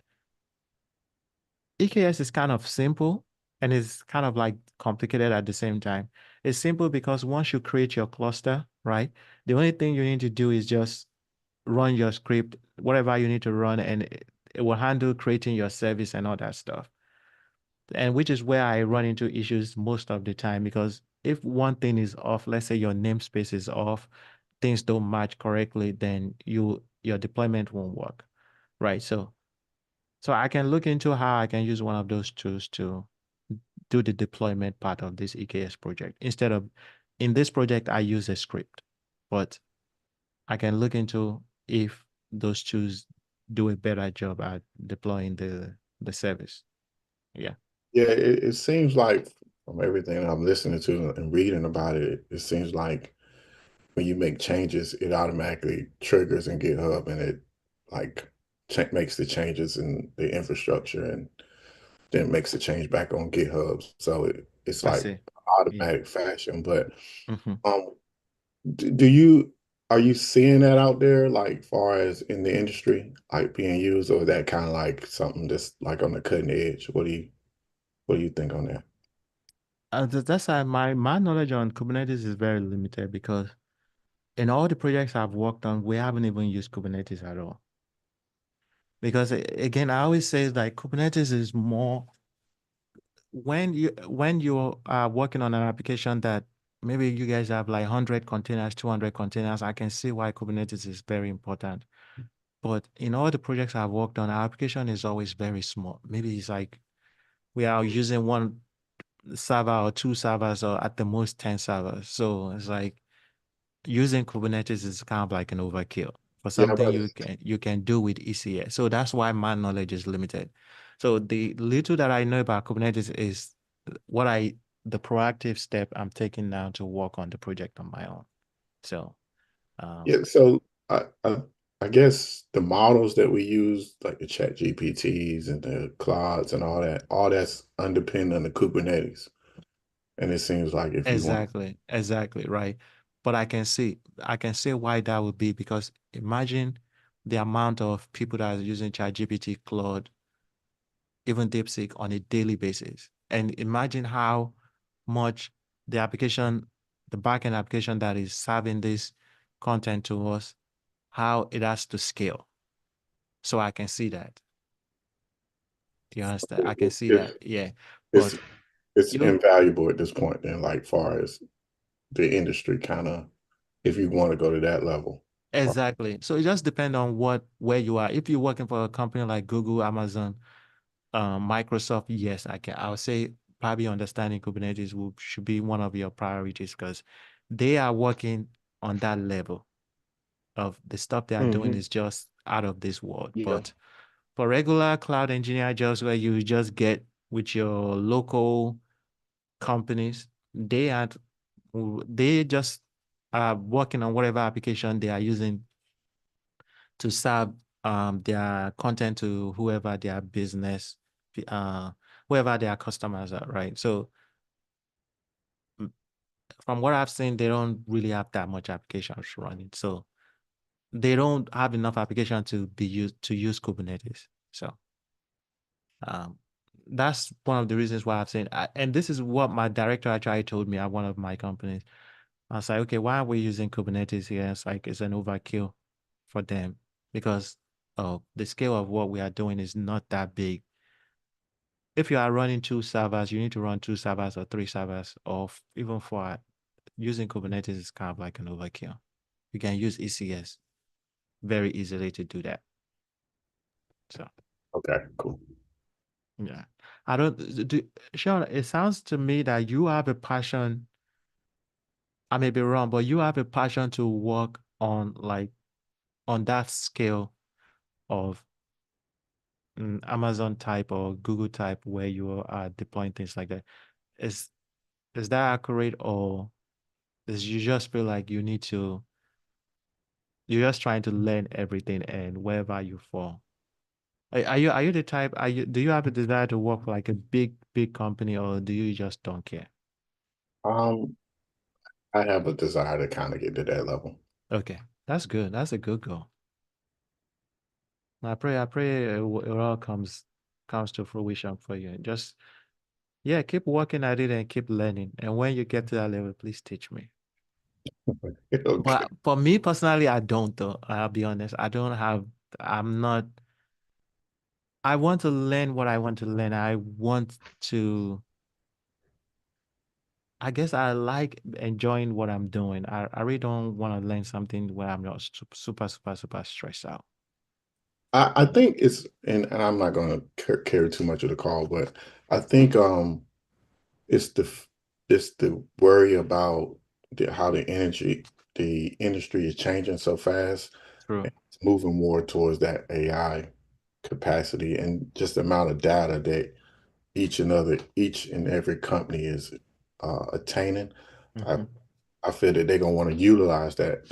EKS is kind of simple and it's kind of like complicated at the same time. It's simple because once you create your cluster, right, the only thing you need to do is just run your script, whatever you need to run, and it will handle creating your service and all that stuff. And which is where I run into issues most of the time, because if one thing is off, let's say your namespace is off, things don't match correctly, then your deployment won't work, right? So I can look into how I can use one of those tools to do the deployment part of this EKS project. Instead of, in this project, I use a script, but I can look into if those tools do a better job at deploying the service. Yeah. Yeah, it seems like from everything I'm listening to and reading about it, it seems like when you make changes, it automatically triggers in GitHub and it like makes the changes in the infrastructure and then makes the change back on GitHub. So it's I like see. Yeah. automatic fashion. But Mm-hmm. are you seeing that out there, like far as in the industry, like being used, or is that kind of like something that's like on the cutting edge? What do you think on that? That's my knowledge on Kubernetes is very limited, because in all the projects I've worked on, we haven't even used Kubernetes at all. Because again, I always say like Kubernetes is more when you are working on an application that maybe you guys have like 100 containers, 200 containers, I can see why Kubernetes is very important. But in all the projects I've worked on, our application is always very small. Maybe it's like we are using one server or two servers, or at the most 10 servers. So it's like using Kubernetes is kind of like an overkill for Yeah, something but you can do with ECS. So that's why my knowledge is limited. So the little that I know about Kubernetes is the proactive step I'm taking now to work on the project on my own. So yeah, so I guess the models that we use, like the Chat GPTs and the Claudes and all that's underpinned on the Kubernetes. And it seems like if you want, exactly right. But I can see why that would be, because imagine the amount of people that are using ChatGPT, Claude, even DeepSeek on a daily basis. And imagine how much the application, the backend application that is serving this content to us, how it has to scale. So I can see that. Do you understand? I can see that. Yeah. It's But it's you invaluable at this point then, like far as the industry kind of, if you want to go to that level. exactly. So it just depends on where you are. If you're working for a company like Google, Amazon, Microsoft, yes, I would say probably understanding Kubernetes should be one of your priorities because they are working on that level of the stuff they are doing is just out of this world. Yeah. But for regular cloud engineer, just where you just get with your local companies, they just are working on whatever application they are using to serve their content to whoever their business, uh, whoever their customers are, right? So from what I've seen, they don't really have that much applications running. So they don't have enough application to be used to use Kubernetes. So um, that's one of the reasons why I've seen, and this is what my director actually told me at one of my companies. I was like, okay, why are we using Kubernetes here? It's like it's an overkill for them because the scale of what we are doing is not that big. If you are running 2 servers, you need to run 2 servers or 3 servers, or even 4. Using Kubernetes is kind of like an overkill. You can use ECS very easily to do that. So Okay, cool. yeah, I don't do. Sean, it sounds to me that you have a passion. I may be wrong, but you have a passion to work on on that scale of Amazon type or Google type where you are deploying things like that. Is is that accurate, or is you just feel like you're just trying to learn everything and wherever you fall? Are you the type, do you have a desire to work for like a big company, or do you just don't care? Um, I have a desire to kind of get to that level. Okay, that's good. That's a good goal. I pray it all comes to fruition for you. Just yeah, keep working at it and keep learning. And when you get to that level, please teach me. Okay. But for me personally, I don't though. I'll be honest. I'm not, I want to learn what I want to learn. I guess I like enjoying what I'm doing. I really don't want to learn something where I'm not super stressed out. I think it's, and I'm not going to carry too much of the call, but I think it's the worry about how the industry is changing so fast. True. It's moving more towards that AI capacity and just the amount of data that each and every company is attaining. I, Mm-hmm. I feel that they're gonna want to utilize that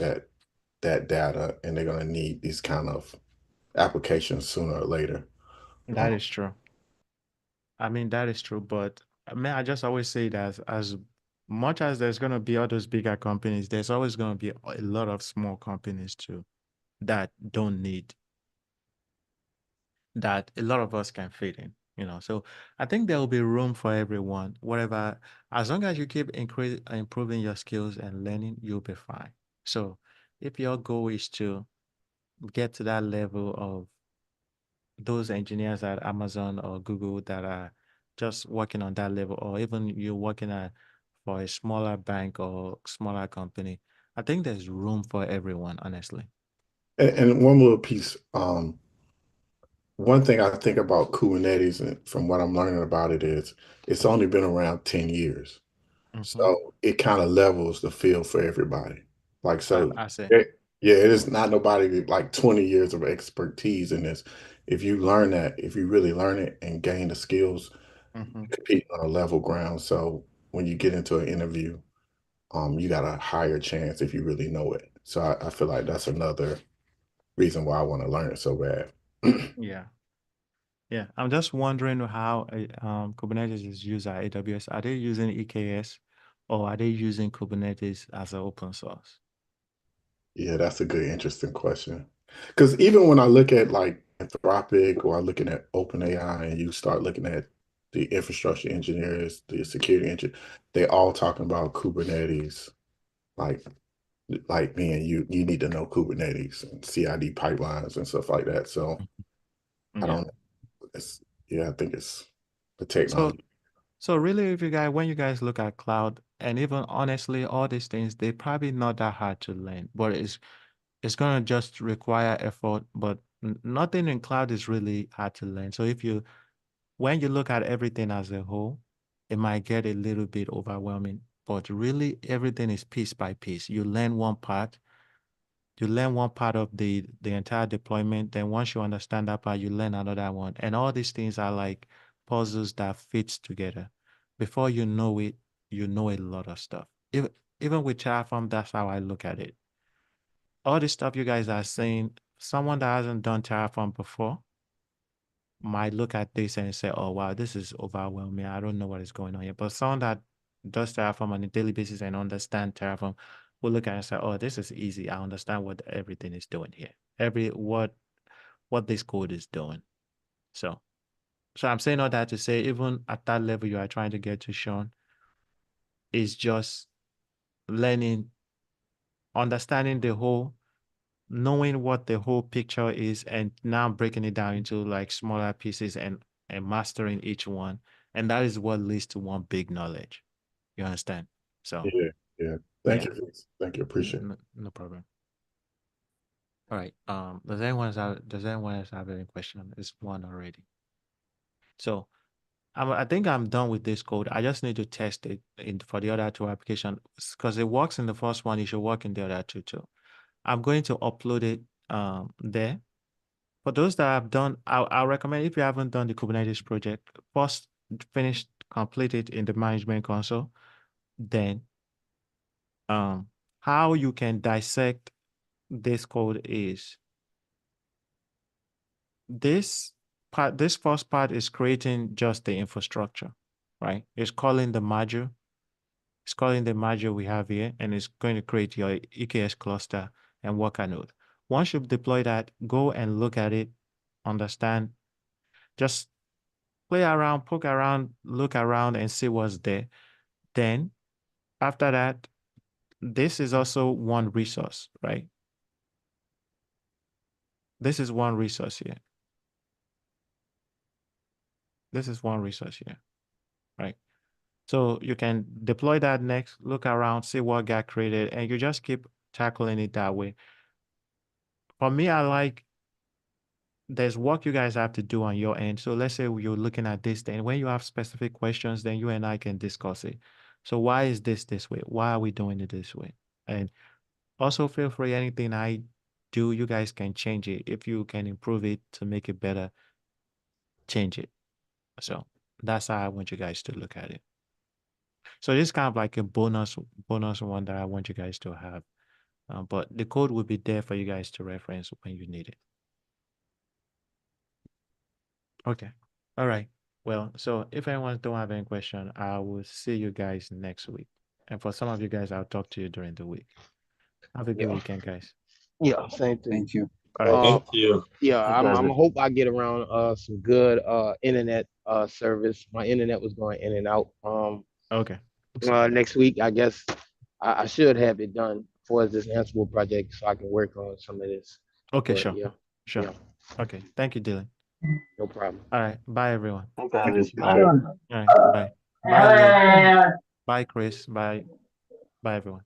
data, and they're gonna need these kind of applications sooner or later. That is true. I mean, that is true, but I mean, I just always say that as much as there's going to be all those bigger companies, there's always going to be a lot of small companies too that don't need, that a lot of us can fit in. So I think there will be room for everyone, whatever, as long as you keep improving your skills and learning, you'll be fine. So if your goal is to get to that level of those engineers at Amazon or Google that are just working on that level, or even you're working for a smaller bank or smaller company, I think there's room for everyone, honestly. And one little piece, one thing I think about Kubernetes, and from what I'm learning about it, is it's only been around 10 years. Mm-hmm. So it kind of levels the field for everybody. Like, so, I say, yeah, it is not nobody with like 20 years of expertise in this. If you learn that, if you really learn it and gain the skills, mm-hmm. compete on a level ground. So when you get into an interview, you got a higher chance if you really know it. So I feel like that's another reason why I want to learn it so bad. Yeah. Yeah. I'm just wondering how Kubernetes is used at AWS. Are they using EKS, or are they using Kubernetes as an open source? Yeah, that's a good, interesting question. Because even when I look at like Anthropic or I'm looking at OpenAI and you start looking at the infrastructure engineers, the security engineers, they all talking about Kubernetes. Like me and you need to know Kubernetes and CID pipelines and stuff like that. So I don't. It's I think it's the So technology. so really, if you guys, when you guys look at cloud, and even honestly, all these things, they're probably not that hard to learn, but it's gonna just require effort. But nothing in cloud is really hard to learn. So when you look at everything as a whole, it might get a little bit overwhelming. But really, everything is piece by piece. You learn one part of the entire deployment. Then once you understand that part, you learn another one. And all these things are like puzzles that fits together. Before you know it, you know a lot of stuff. Even with Terraform, that's how I look at it. All this stuff you guys are saying, someone that hasn't done Terraform before might look at this and say, oh, wow, this is overwhelming. I don't know what is going on here. But someone that does Terraform on a daily basis and understand Terraform will look at it and say, oh, this is easy. I understand what everything is doing here. What this code is doing. So I'm saying all that to say, even at that level you are trying to get to, Sean, is just learning, understanding the whole, knowing what the whole picture is, and now breaking it down into like smaller pieces and mastering each one. And that is what leads to one big knowledge. You understand? So Yeah. Thank yeah. you. Thank you. Appreciate it. No problem. All right. Does anyone else have any question? It's one already. So I think I'm done with this code. I just need to test it for the other two applications, because it works in the first one. It should work in the other two too. I'm going to upload it there. For those that have done, I'll recommend, if you haven't done the Kubernetes project, first complete it in the management console. Then how you can dissect this code is this first part is creating just the infrastructure, right? It's calling the module. It's calling the module we have here, and it's going to create your EKS cluster and worker node. Once you've deployed that, go and look at it, understand, just play around, poke around, look around, and see what's there. Then after that, this is also one resource, right? This is one resource here. This is one resource here, right? So you can deploy that next, look around, see what got created, and you just keep tackling it that way. For me, there's work you guys have to do on your end. So let's say you're looking at this, then when you have specific questions, then you and I can discuss it. So why is this way? Why are we doing it this way? And also feel free, anything I do, you guys can change it. If you can improve it to make it better, change it. So that's how I want you guys to look at it. So this is kind of like a bonus one that I want you guys to have. But the code will be there for you guys to reference when you need it. Okay. All right. Well, so if anyone don't have any question, I will see you guys next week. And for some of you guys, I'll talk to you during the week. Have a good weekend, guys. Yeah, same thing. Thank you. All right. Thank you. Yeah, I'm guys. hope I get around some good internet service. My internet was going in and out. Okay. Next week, I guess I should have it done for this Ansible project so I can work on some of this. Okay, But, sure. yeah, Sure. yeah, Okay. Thank you, Dylan. no problem. All right. Bye, everyone. Thank you, guys. Bye. All right. Bye. Bye, Lou. Bye, Chris. Bye. Bye, everyone.